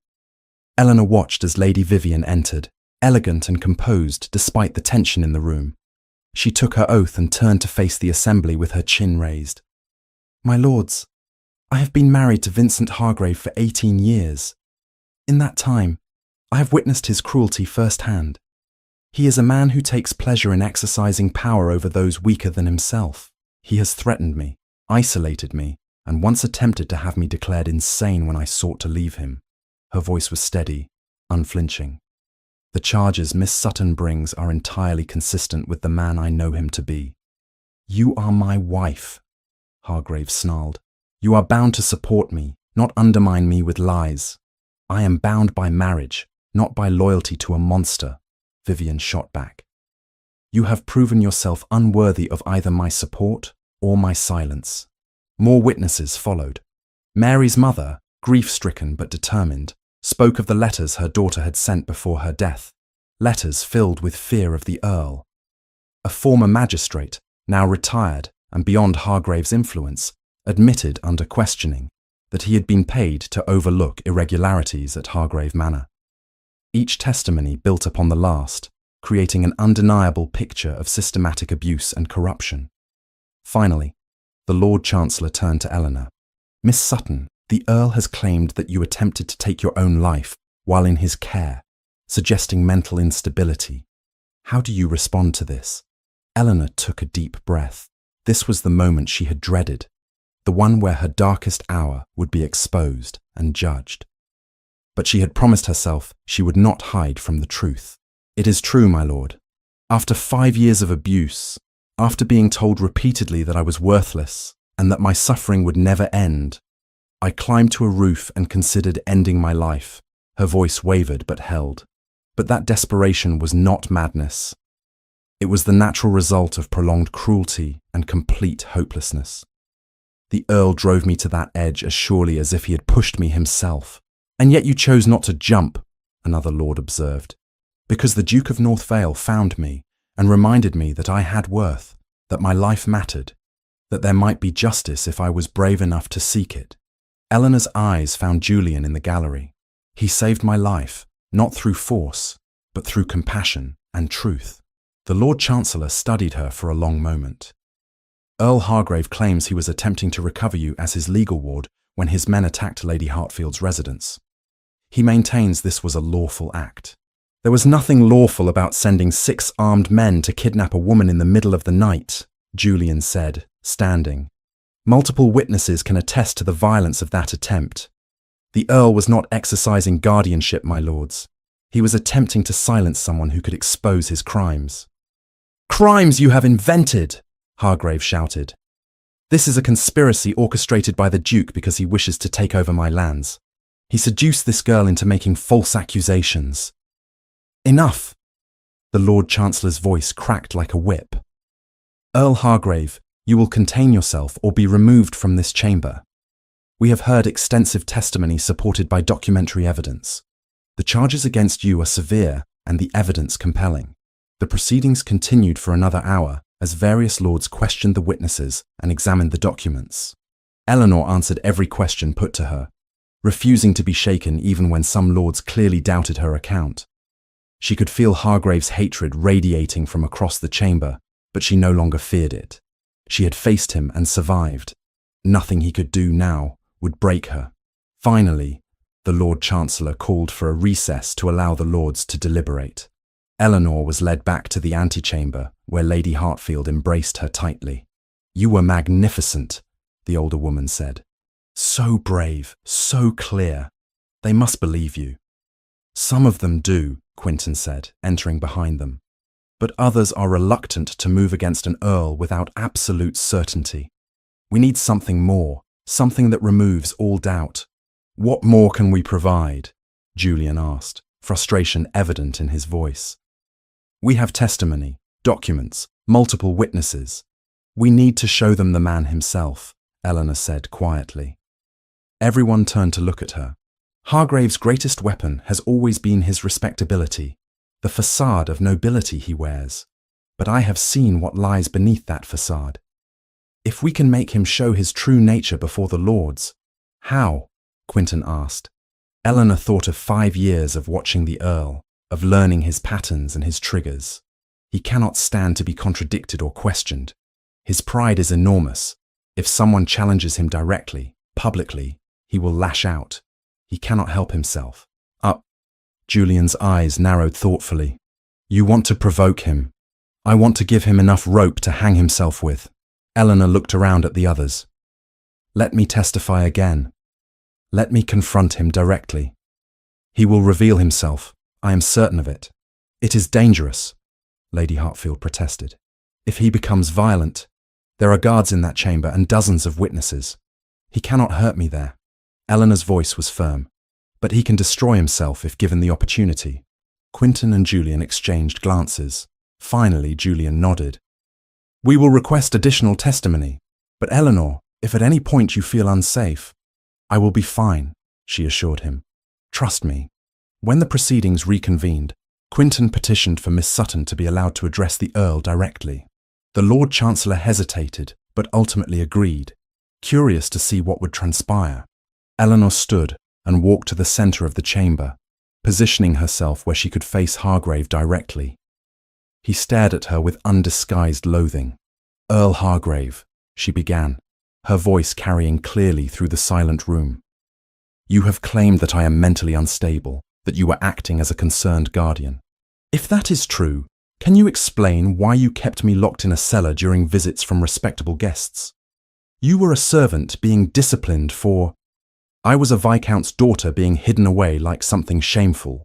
Eleanor watched as Lady Vivian entered, elegant and composed despite the tension in the room. She took her oath and turned to face the assembly with her chin raised. "My lords, I have been married to Vincent Hargrave for 18 years. In that time, I have witnessed his cruelty firsthand. He is a man who takes pleasure in exercising power over those weaker than himself. He has threatened me, isolated me, and once attempted to have me declared insane when I sought to leave him." Her voice was steady, unflinching. "The charges Miss Sutton brings are entirely consistent with the man I know him to be." "You are my wife," Hargrave snarled. "You are bound to support me, not undermine me with lies." "I am bound by marriage, not by loyalty to a monster," Vivian shot back. "You have proven yourself unworthy of either my support or my silence." More witnesses followed. Mary's mother, grief-stricken but determined, spoke of the letters her daughter had sent before her death, letters filled with fear of the Earl. A former magistrate, now retired and beyond Hargrave's influence, admitted under questioning that he had been paid to overlook irregularities at Hargrave Manor. Each testimony built upon the last, creating an undeniable picture of systematic abuse and corruption. Finally, the Lord Chancellor turned to Eleanor. "Miss Sutton, the Earl has claimed that you attempted to take your own life while in his care, suggesting mental instability. How do you respond to this?" Eleanor took a deep breath. This was the moment she had dreaded, the one where her darkest hour would be exposed and judged. But she had promised herself she would not hide from the truth. "It is true, my lord. After 5 years of abuse, after being told repeatedly that I was worthless and that my suffering would never end, I climbed to a roof and considered ending my life." Her voice wavered but held. "But that desperation was not madness. It was the natural result of prolonged cruelty and complete hopelessness. The Earl drove me to that edge as surely as if he had pushed me himself." "And yet you chose not to jump," another lord observed. "Because the Duke of North Vale found me and reminded me that I had worth, that my life mattered, that there might be justice if I was brave enough to seek it." Eleanor's eyes found Julian in the gallery. "He saved my life, not through force, but through compassion and truth." The Lord Chancellor studied her for a long moment. "Earl Hargrave claims he was attempting to recover you as his legal ward when his men attacked Lady Hartfield's residence. He maintains this was a lawful act. There was nothing lawful about sending 6 armed men to kidnap a woman in the middle of the night, Julian said, standing. Multiple witnesses can attest to the violence of that attempt. The Earl was not exercising guardianship, my lords. He was attempting to silence someone who could expose his crimes. Crimes you have invented, Hargrave shouted. This is a conspiracy orchestrated by the Duke because he wishes to take over my lands. He seduced this girl into making false accusations. Enough! The Lord Chancellor's voice cracked like a whip. Earl Hargrave, you will contain yourself or be removed from this chamber. We have heard extensive testimony supported by documentary evidence. The charges against you are severe and the evidence compelling. The proceedings continued for another hour as various lords questioned the witnesses and examined the documents. Eleanor answered every question put to her, refusing to be shaken even when some lords clearly doubted her account. She could feel Hargrave's hatred radiating from across the chamber, but she no longer feared it. She had faced him and survived. Nothing he could do now would break her. Finally, the Lord Chancellor called for a recess to allow the lords to deliberate. Eleanor was led back to the antechamber, where Lady Hartfield embraced her tightly. You were magnificent, the older woman said. So brave, so clear. They must believe you. Some of them do, Quinton said, entering behind them. But others are reluctant to move against an earl without absolute certainty. We need something more, something that removes all doubt. What more can we provide? Julian asked, frustration evident in his voice. We have testimony, documents, multiple witnesses. We need to show them the man himself, Eleanor said quietly. Everyone turned to look at her. Hargrave's greatest weapon has always been his respectability, the facade of nobility he wears. But I have seen what lies beneath that facade. If we can make him show his true nature before the lords. How? Quinton asked. Eleanor thought of 5 years of watching the Earl, of learning his patterns and his triggers. He cannot stand to be contradicted or questioned. His pride is enormous. If someone challenges him directly, publicly, he will lash out. He cannot help himself. Julian's eyes narrowed thoughtfully. You want to provoke him. I want to give him enough rope to hang himself with. Eleanor looked around at the others. Let me testify again. Let me confront him directly. He will reveal himself. I am certain of it. It is dangerous, Lady Hartfield protested. If he becomes violent, there are guards in that chamber and dozens of witnesses. He cannot hurt me there. Eleanor's voice was firm. But he can destroy himself if given the opportunity. Quinton and Julian exchanged glances. Finally, Julian nodded. We will request additional testimony. But Eleanor, if at any point you feel unsafe, I will be fine, she assured him. Trust me. When the proceedings reconvened, Quinton petitioned for Miss Sutton to be allowed to address the Earl directly. The Lord Chancellor hesitated, but ultimately agreed, curious to see what would transpire. Eleanor stood and walked to the centre of the chamber, positioning herself where she could face Hargrave directly. He stared at her with undisguised loathing. Earl Hargrave, she began, her voice carrying clearly through the silent room. You have claimed that I am mentally unstable, that you were acting as a concerned guardian. If that is true, can you explain why you kept me locked in a cellar during visits from respectable guests? You were a servant being disciplined for... I was a viscount's daughter being hidden away like something shameful.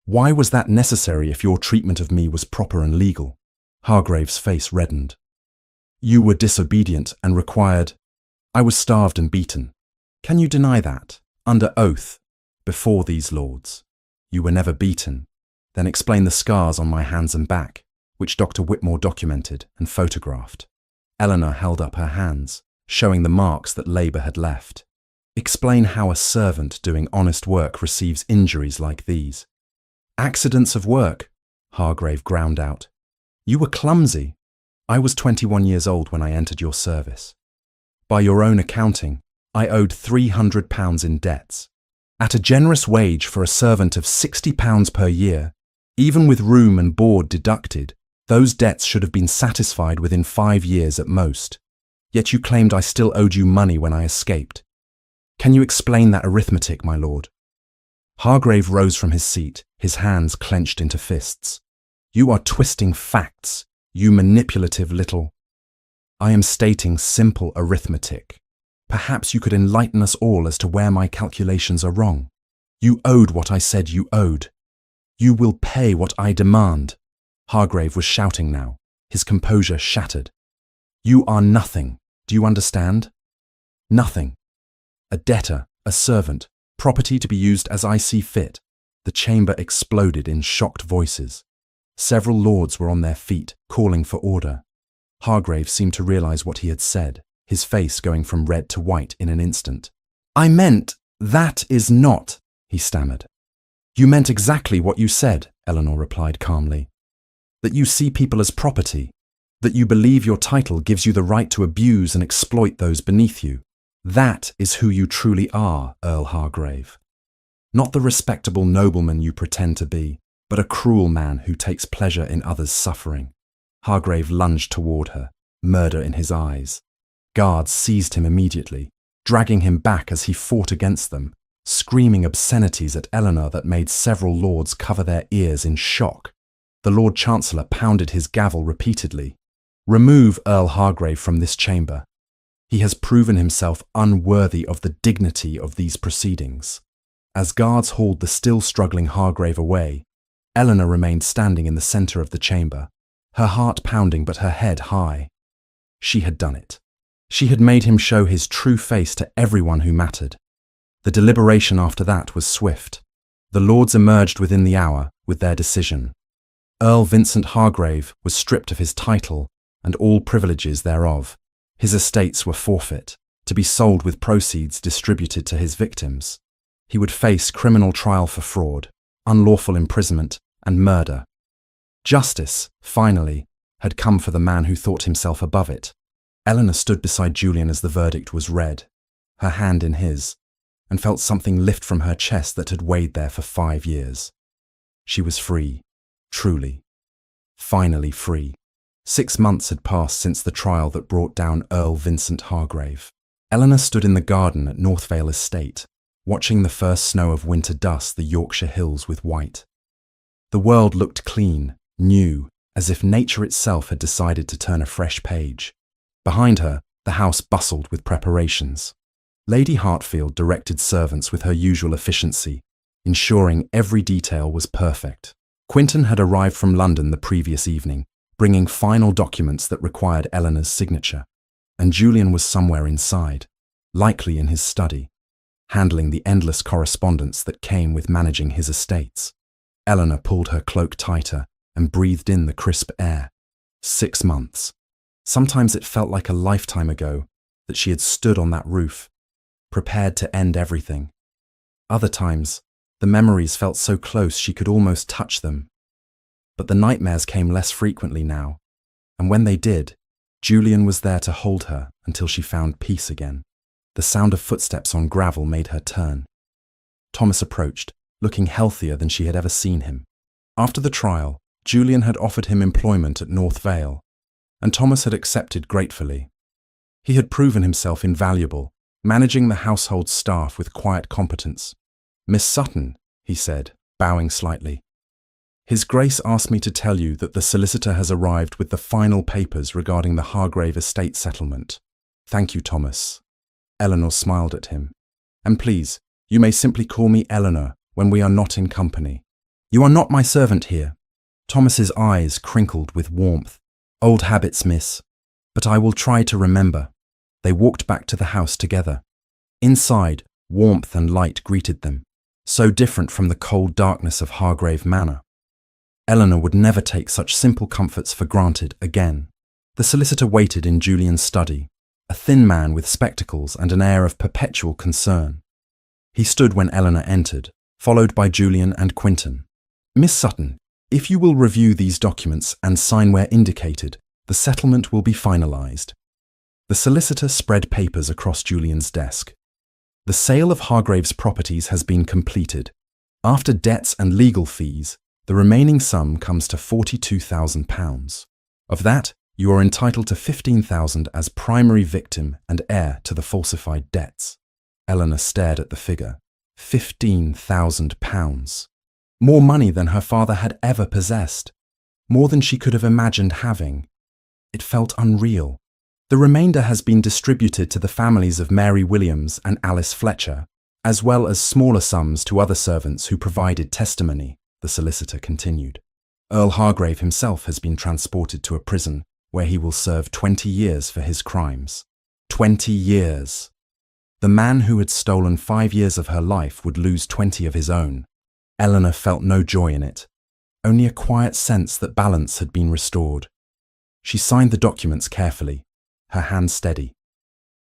Why was that necessary if your treatment of me was proper and legal? Hargrave's face reddened. You were disobedient and required... I was starved and beaten. Can you deny that, under oath, before these lords? You were never beaten. Then explain the scars on my hands and back, which Dr. Whitmore documented and photographed. Eleanor held up her hands, showing the marks that labour had left. Explain how a servant doing honest work receives injuries like these. Accidents of work, Hargrave ground out. You were clumsy. I was 21 years old when I entered your service. By your own accounting, I owed £300 in debts. At a generous wage for a servant of £60 per year, even with room and board deducted, those debts should have been satisfied within 5 years at most. Yet you claimed I still owed you money when I escaped. Can you explain that arithmetic, my lord? Hargrave rose from his seat, his hands clenched into fists. You are twisting facts, you manipulative little... I am stating simple arithmetic. Perhaps you could enlighten us all as to where my calculations are wrong. You owed what I said you owed. You will pay what I demand. Hargrave was shouting now, his composure shattered. You are nothing, do you understand? Nothing. A debtor, a servant, property to be used as I see fit. The chamber exploded in shocked voices. Several lords were on their feet, calling for order. Hargrave seemed to realize what he had said, his face going from red to white in an instant. I meant, that is not, he stammered. You meant exactly what you said, Eleanor replied calmly. That you see people as property, that you believe your title gives you the right to abuse and exploit those beneath you. That is who you truly are, Earl Hargrave. Not the respectable nobleman you pretend to be, but a cruel man who takes pleasure in others' suffering. Hargrave lunged toward her, murder in his eyes. Guards seized him immediately, dragging him back as he fought against them, screaming obscenities at Eleanor that made several lords cover their ears in shock. The Lord Chancellor pounded his gavel repeatedly. Remove Earl Hargrave from this chamber. He has proven himself unworthy of the dignity of these proceedings. As guards hauled the still struggling Hargrave away, Eleanor remained standing in the centre of the chamber, her heart pounding but her head high. She had done it. She had made him show his true face to everyone who mattered. The deliberation after that was swift. The lords emerged within the hour with their decision. Earl Vincent Hargrave was stripped of his title and all privileges thereof. His estates were forfeit, to be sold with proceeds distributed to his victims. He would face criminal trial for fraud, unlawful imprisonment, and murder. Justice, finally, had come for the man who thought himself above it. Eleanor stood beside Julian as the verdict was read, her hand in his, and felt something lift from her chest that had weighed there for 5 years. She was free, truly, finally free. 6 months had passed since the trial that brought down Earl Vincent Hargrave. Eleanor stood in the garden at Northvale Estate, watching the first snow of winter dust the Yorkshire hills with white. The world looked clean, new, as if nature itself had decided to turn a fresh page. Behind her, the house bustled with preparations. Lady Hartfield directed servants with her usual efficiency, ensuring every detail was perfect. Quinton had arrived from London the previous evening, bringing final documents that required Eleanor's signature, and Julian was somewhere inside, likely in his study, handling the endless correspondence that came with managing his estates. Eleanor pulled her cloak tighter and breathed in the crisp air. 6 months. Sometimes it felt like a lifetime ago that she had stood on that roof, prepared to end everything. Other times, the memories felt so close she could almost touch them. But the nightmares came less frequently now, and when they did, Julian was there to hold her until she found peace again. The sound of footsteps on gravel made her turn. Thomas approached, looking healthier than she had ever seen him. After the trial, Julian had offered him employment at North Vale, and Thomas had accepted gratefully. He had proven himself invaluable, managing the household staff with quiet competence. Miss Sutton, he said, bowing slightly. His Grace asked me to tell you that the solicitor has arrived with the final papers regarding the Hargrave estate settlement. Thank you, Thomas. Eleanor smiled at him. And please, you may simply call me Eleanor when we are not in company. You are not my servant here. Thomas's eyes crinkled with warmth. Old habits, miss. But I will try to remember. They walked back to the house together. Inside, warmth and light greeted them, so different from the cold darkness of Hargrave Manor. Eleanor would never take such simple comforts for granted again. The solicitor waited in Julian's study, a thin man with spectacles and an air of perpetual concern. He stood when Eleanor entered, followed by Julian and Quinton. Miss Sutton, if you will review these documents and sign where indicated, the settlement will be finalised. The solicitor spread papers across Julian's desk. The sale of Hargrave's properties has been completed. After debts and legal fees, the remaining sum comes to £42,000. Of that, you are entitled to £15,000 as primary victim and heir to the falsified debts. Eleanor stared at the figure. £15,000. More money than her father had ever possessed. More than she could have imagined having. It felt unreal. The remainder has been distributed to the families of Mary Williams and Alice Fletcher, as well as smaller sums to other servants who provided testimony, the solicitor continued. Earl Hargrave himself has been transported to a prison where he will serve 20 years for his crimes. 20 years! The man who had stolen 5 years of her life would lose 20 of his own. Eleanor felt no joy in it, only a quiet sense that balance had been restored. She signed the documents carefully, her hand steady.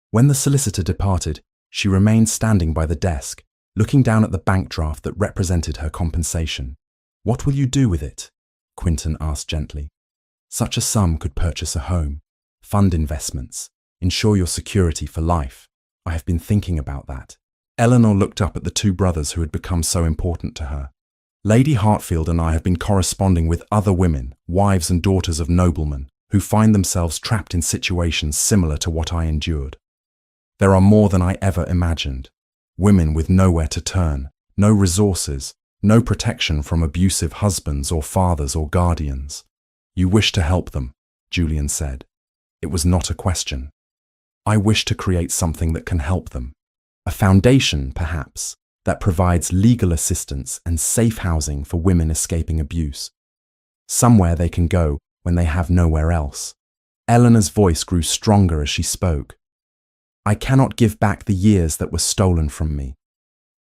When the solicitor departed, she remained standing by the desk, looking down at the bank draft that represented her compensation. "What will you do with it?" Quinton asked gently. "Such a sum could purchase a home, fund investments, ensure your security for life. I have been thinking about that." Eleanor looked up at the two brothers who had become so important to her. "Lady Hartfield and I have been corresponding with other women, wives and daughters of noblemen, who find themselves trapped in situations similar to what I endured. There are more than I ever imagined. Women with nowhere to turn, no resources, no protection from abusive husbands or fathers or guardians. You wish to help them," Julian said. It was not a question. "I wish to create something that can help them. A foundation, perhaps, that provides legal assistance and safe housing for women escaping abuse. Somewhere they can go when they have nowhere else." Eleanor's voice grew stronger as she spoke. "I cannot give back the years that were stolen from me,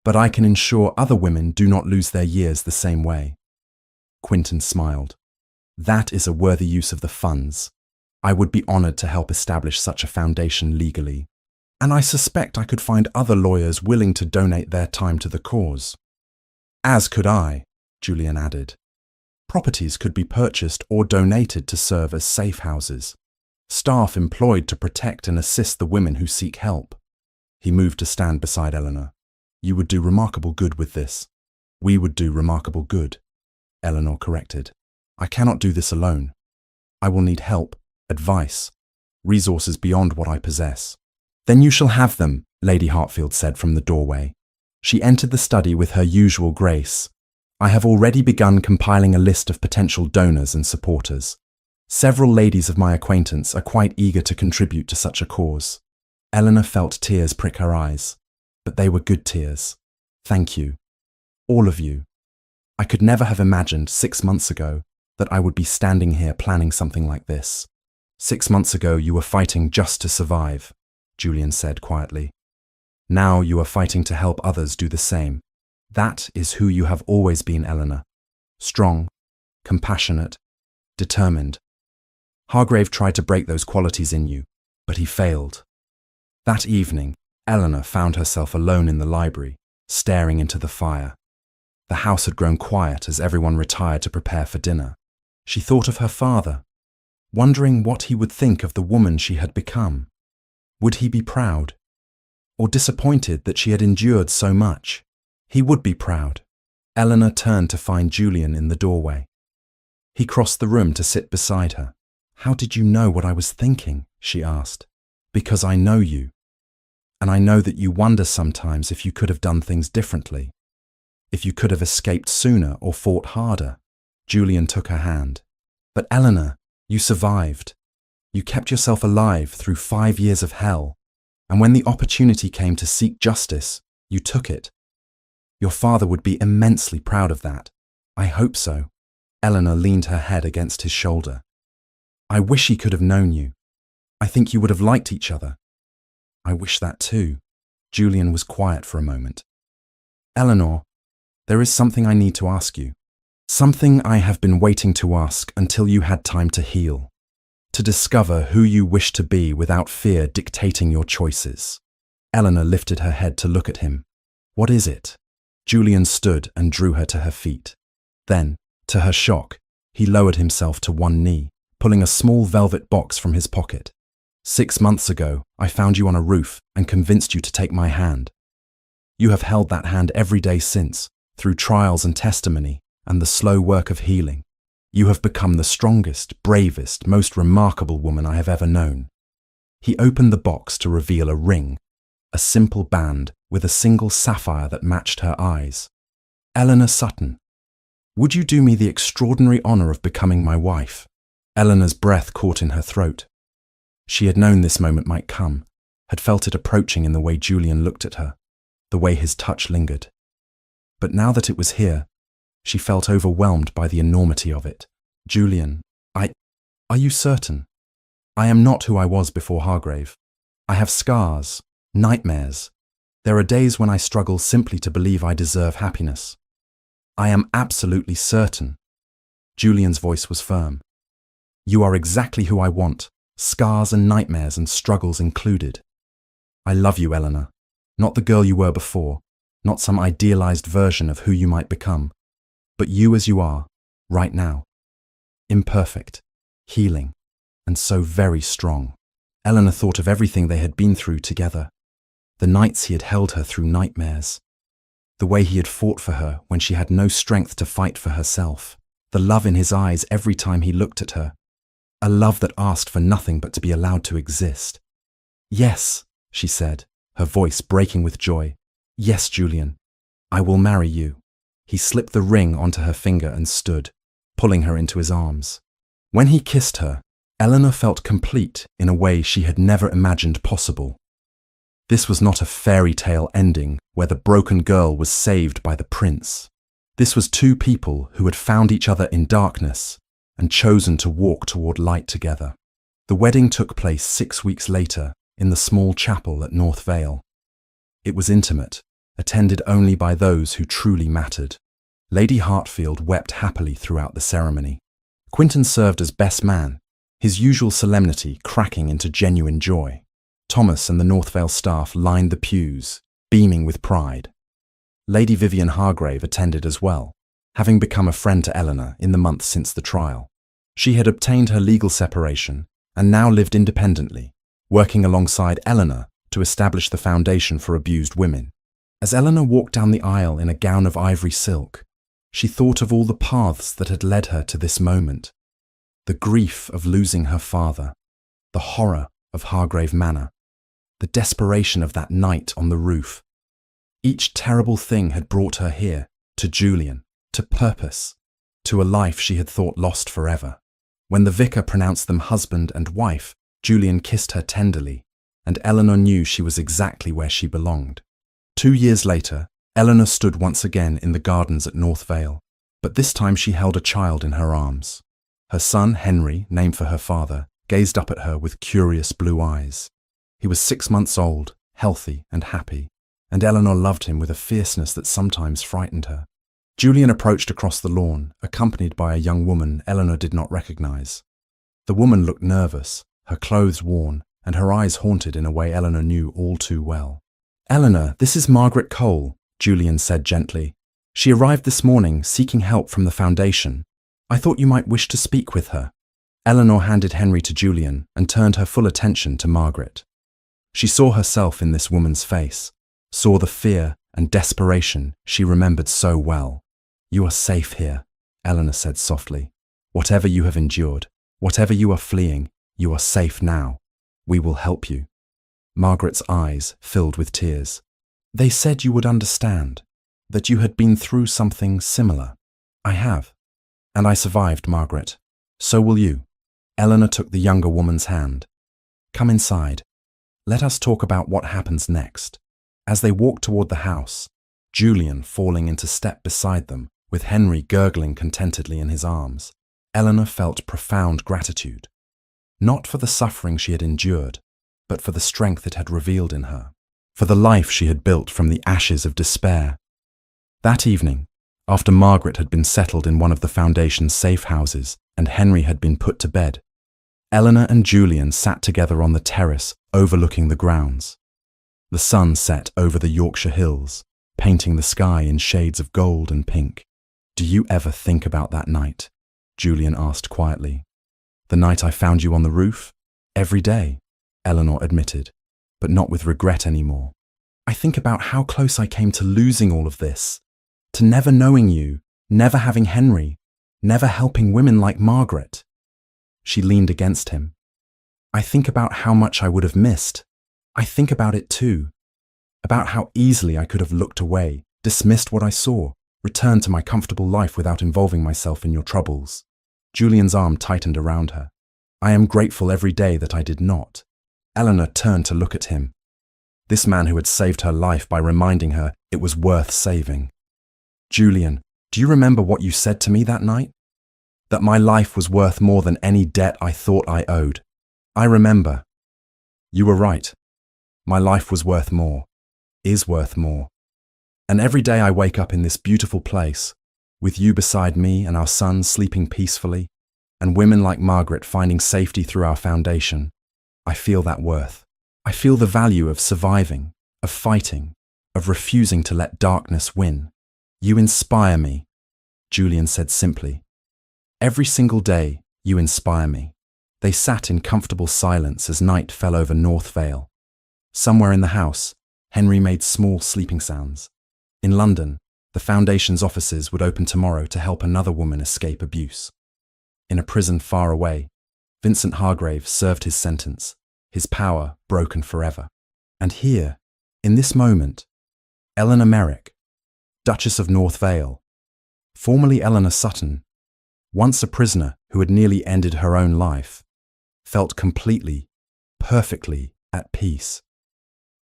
but I can ensure other women do not lose their years the same way." Quinton smiled. "That is a worthy use of the funds. I would be honored to help establish such a foundation legally. And I suspect I could find other lawyers willing to donate their time to the cause." "As could I," Julian added. "Properties could be purchased or donated to serve as safe houses. Staff employed to protect and assist the women who seek help." He moved to stand beside Eleanor. "You would do remarkable good with this." "We would do remarkable good," Eleanor corrected. "I cannot do this alone. I will need help, advice, resources beyond what I possess." "Then you shall have them," Lady Hartfield said from the doorway. She entered the study with her usual grace. "I have already begun compiling a list of potential donors and supporters. Several ladies of my acquaintance are quite eager to contribute to such a cause." Eleanor felt tears prick her eyes, but they were good tears. "Thank you. All of you. I could never have imagined 6 months ago that I would be standing here planning something like this." "6 months ago you were fighting just to survive," Julian said quietly. "Now you are fighting to help others do the same. That is who you have always been, Eleanor. Strong, compassionate, determined. Hargrave tried to break those qualities in you, but he failed." That evening, Eleanor found herself alone in the library, staring into the fire. The house had grown quiet as everyone retired to prepare for dinner. She thought of her father, wondering what he would think of the woman she had become. Would he be proud? Or disappointed that she had endured so much? He would be proud. Eleanor turned to find Julian in the doorway. He crossed the room to sit beside her. "How did you know what I was thinking?" she asked. "Because I know you. And I know that you wonder sometimes if you could have done things differently. If you could have escaped sooner or fought harder." Julian took her hand. "But Eleanor, you survived. You kept yourself alive through 5 years of hell. And when the opportunity came to seek justice, you took it. Your father would be immensely proud of that. I hope so." Eleanor leaned her head against his shoulder. "I wish he could have known you. I think you would have liked each other." "I wish that too." Julian was quiet for a moment. "Eleanor, there is something I need to ask you. Something I have been waiting to ask until you had time to heal. To discover who you wish to be without fear dictating your choices." Eleanor lifted her head to look at him. "What is it?" Julian stood and drew her to her feet. Then, to her shock, he lowered himself to one knee, pulling a small velvet box from his pocket. "6 months ago, I found you on a roof and convinced you to take my hand. You have held that hand every day since, through trials and testimony and the slow work of healing. You have become the strongest, bravest, most remarkable woman I have ever known." He opened the box to reveal a ring, a simple band with a single sapphire that matched her eyes. Eleanor Sutton, would you do me the extraordinary honor of becoming my wife? Eleanor's breath caught in her throat. She had known this moment might come, had felt it approaching in the way Julian looked at her, the way his touch lingered. But now that it was here, she felt overwhelmed by the enormity of it. Julian, are you certain? I am not who I was before Hargrave. I have scars, nightmares. There are days when I struggle simply to believe I deserve happiness. I am absolutely certain. Julian's voice was firm. You are exactly who I want, scars and nightmares and struggles included. I love you, Eleanor. Not the girl you were before, not some idealized version of who you might become, but you as you are, right now. Imperfect, healing, and so very strong. Eleanor thought of everything they had been through together. The nights he had held her through nightmares. The way he had fought for her when she had no strength to fight for herself. The love in his eyes every time he looked at her. A love that asked for nothing but to be allowed to exist. Yes, she said, her voice breaking with joy. Yes, Julian, I will marry you. He slipped the ring onto her finger and stood, pulling her into his arms. When he kissed her, Eleanor felt complete in a way she had never imagined possible. This was not a fairy tale ending where the broken girl was saved by the prince. This was two people who had found each other in darkness and chosen to walk toward light together. The wedding took place 6 weeks later in the small chapel at North Vale. It was intimate, attended only by those who truly mattered. Lady Hartfield wept happily throughout the ceremony. Quinton served as best man, his usual solemnity cracking into genuine joy. Thomas and the North Vale staff lined the pews, beaming with pride. Lady Vivian Hargrave attended as well, having become a friend to Eleanor in the months since the trial. She had obtained her legal separation and now lived independently, working alongside Eleanor to establish the foundation for abused women. As Eleanor walked down the aisle in a gown of ivory silk, she thought of all the paths that had led her to this moment. The grief of losing her father, the horror of Hargrave Manor, the desperation of that night on the roof. Each terrible thing had brought her here, to Julian, to purpose, to a life she had thought lost forever. When the vicar pronounced them husband and wife, Julian kissed her tenderly, and Eleanor knew she was exactly where she belonged. 2 years later, Eleanor stood once again in the gardens at North Vale, but this time she held a child in her arms. Her son, Henry, named for her father, gazed up at her with curious blue eyes. He was 6 months old, healthy and happy, and Eleanor loved him with a fierceness that sometimes frightened her. Julian approached across the lawn, accompanied by a young woman Eleanor did not recognize. The woman looked nervous, her clothes worn, and her eyes haunted in a way Eleanor knew all too well. "Eleanor, this is Margaret Cole," Julian said gently. "She arrived this morning, seeking help from the foundation. I thought you might wish to speak with her." Eleanor handed Henry to Julian and turned her full attention to Margaret. She saw herself in this woman's face, saw the fear and desperation she remembered so well. "You are safe here," Eleanor said softly. "Whatever you have endured, whatever you are fleeing, you are safe now. We will help you." Margaret's eyes filled with tears. "They said you would understand, that you had been through something similar." "I have. And I survived, Margaret. So will you." Eleanor took the younger woman's hand. "Come inside. Let us talk about what happens next." As they walked toward the house, Julian falling into step beside them, with Henry gurgling contentedly in his arms, Eleanor felt profound gratitude. Not for the suffering she had endured, but for the strength it had revealed in her, for the life she had built from the ashes of despair. That evening, after Margaret had been settled in one of the foundation's safe houses and Henry had been put to bed, Eleanor and Julian sat together on the terrace overlooking the grounds. The sun set over the Yorkshire hills, painting the sky in shades of gold and pink. "Do you ever think about that night?" Julian asked quietly. "The night I found you on the roof?" "Every day," Eleanor admitted, but not with regret anymore. "I think about how close I came to losing all of this, to never knowing you, never having Henry, never helping women like Margaret." She leaned against him. "I think about how much I would have missed. I think about it too. about how easily I could have looked away, dismissed what I saw, returned to my comfortable life without involving myself in your troubles. Julian's arm tightened around her. I am grateful every day that I did not. Eleanor turned to look at him. This man who had saved her life by reminding her it was worth saving. Julian, do you remember what you said to me that night? That my life was worth more than any debt I thought I owed. I remember. You were right. My life was worth more, is worth more. And every day I wake up in this beautiful place, with you beside me and our son sleeping peacefully, and women like Margaret finding safety through our foundation, I feel that worth. I feel the value of surviving, of fighting, of refusing to let darkness win. You inspire me, Julian said simply. Every single day, you inspire me. They sat in comfortable silence as night fell over North Vale. Somewhere in the house, Henry made small sleeping sounds. In London, the Foundation's offices would open tomorrow to help another woman escape abuse. In a prison far away, Vincent Hargrave served his sentence, his power broken forever. And here, in this moment, Eleanor Merrick, Duchess of North Vale, formerly Eleanor Sutton, once a prisoner who had nearly ended her own life, felt completely, perfectly at peace.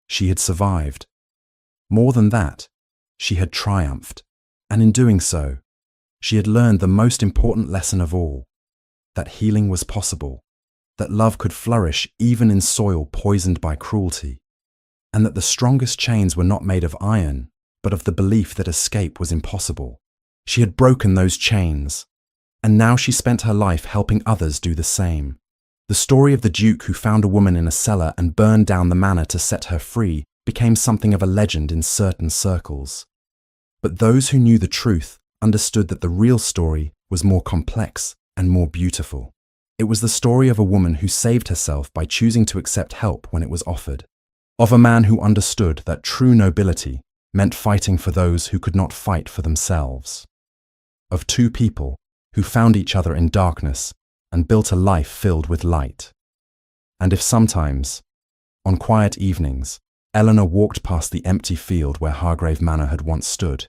She had survived. More than that, she had triumphed, and in doing so, she had learned the most important lesson of all, that healing was possible, that love could flourish even in soil poisoned by cruelty, and that the strongest chains were not made of iron, but of the belief that escape was impossible. She had broken those chains, and now she spent her life helping others do the same. The story of the Duke who found a woman in a cellar and burned down the manor to set her free became something of a legend in certain circles. But those who knew the truth understood that the real story was more complex and more beautiful. It was the story of a woman who saved herself by choosing to accept help when it was offered, of a man who understood that true nobility meant fighting for those who could not fight for themselves, of two people who found each other in darkness and built a life filled with light. And if sometimes, on quiet evenings, Eleanor walked past the empty field where Hargrave Manor had once stood,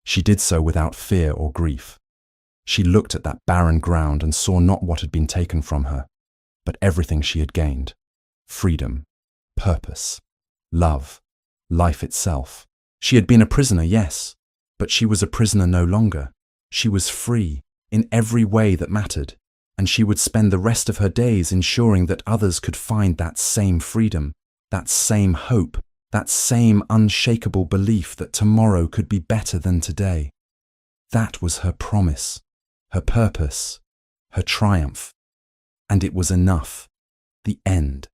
she did so without fear or grief. She looked at that barren ground and saw not what had been taken from her, but everything she had gained: freedom, purpose, love, life itself. She had been a prisoner, yes, but she was a prisoner no longer. She was free in every way that mattered, and she would spend the rest of her days ensuring that others could find that same freedom, that same hope, that same unshakable belief that tomorrow could be better than today. That was her promise, her purpose, her triumph. And it was enough. The end.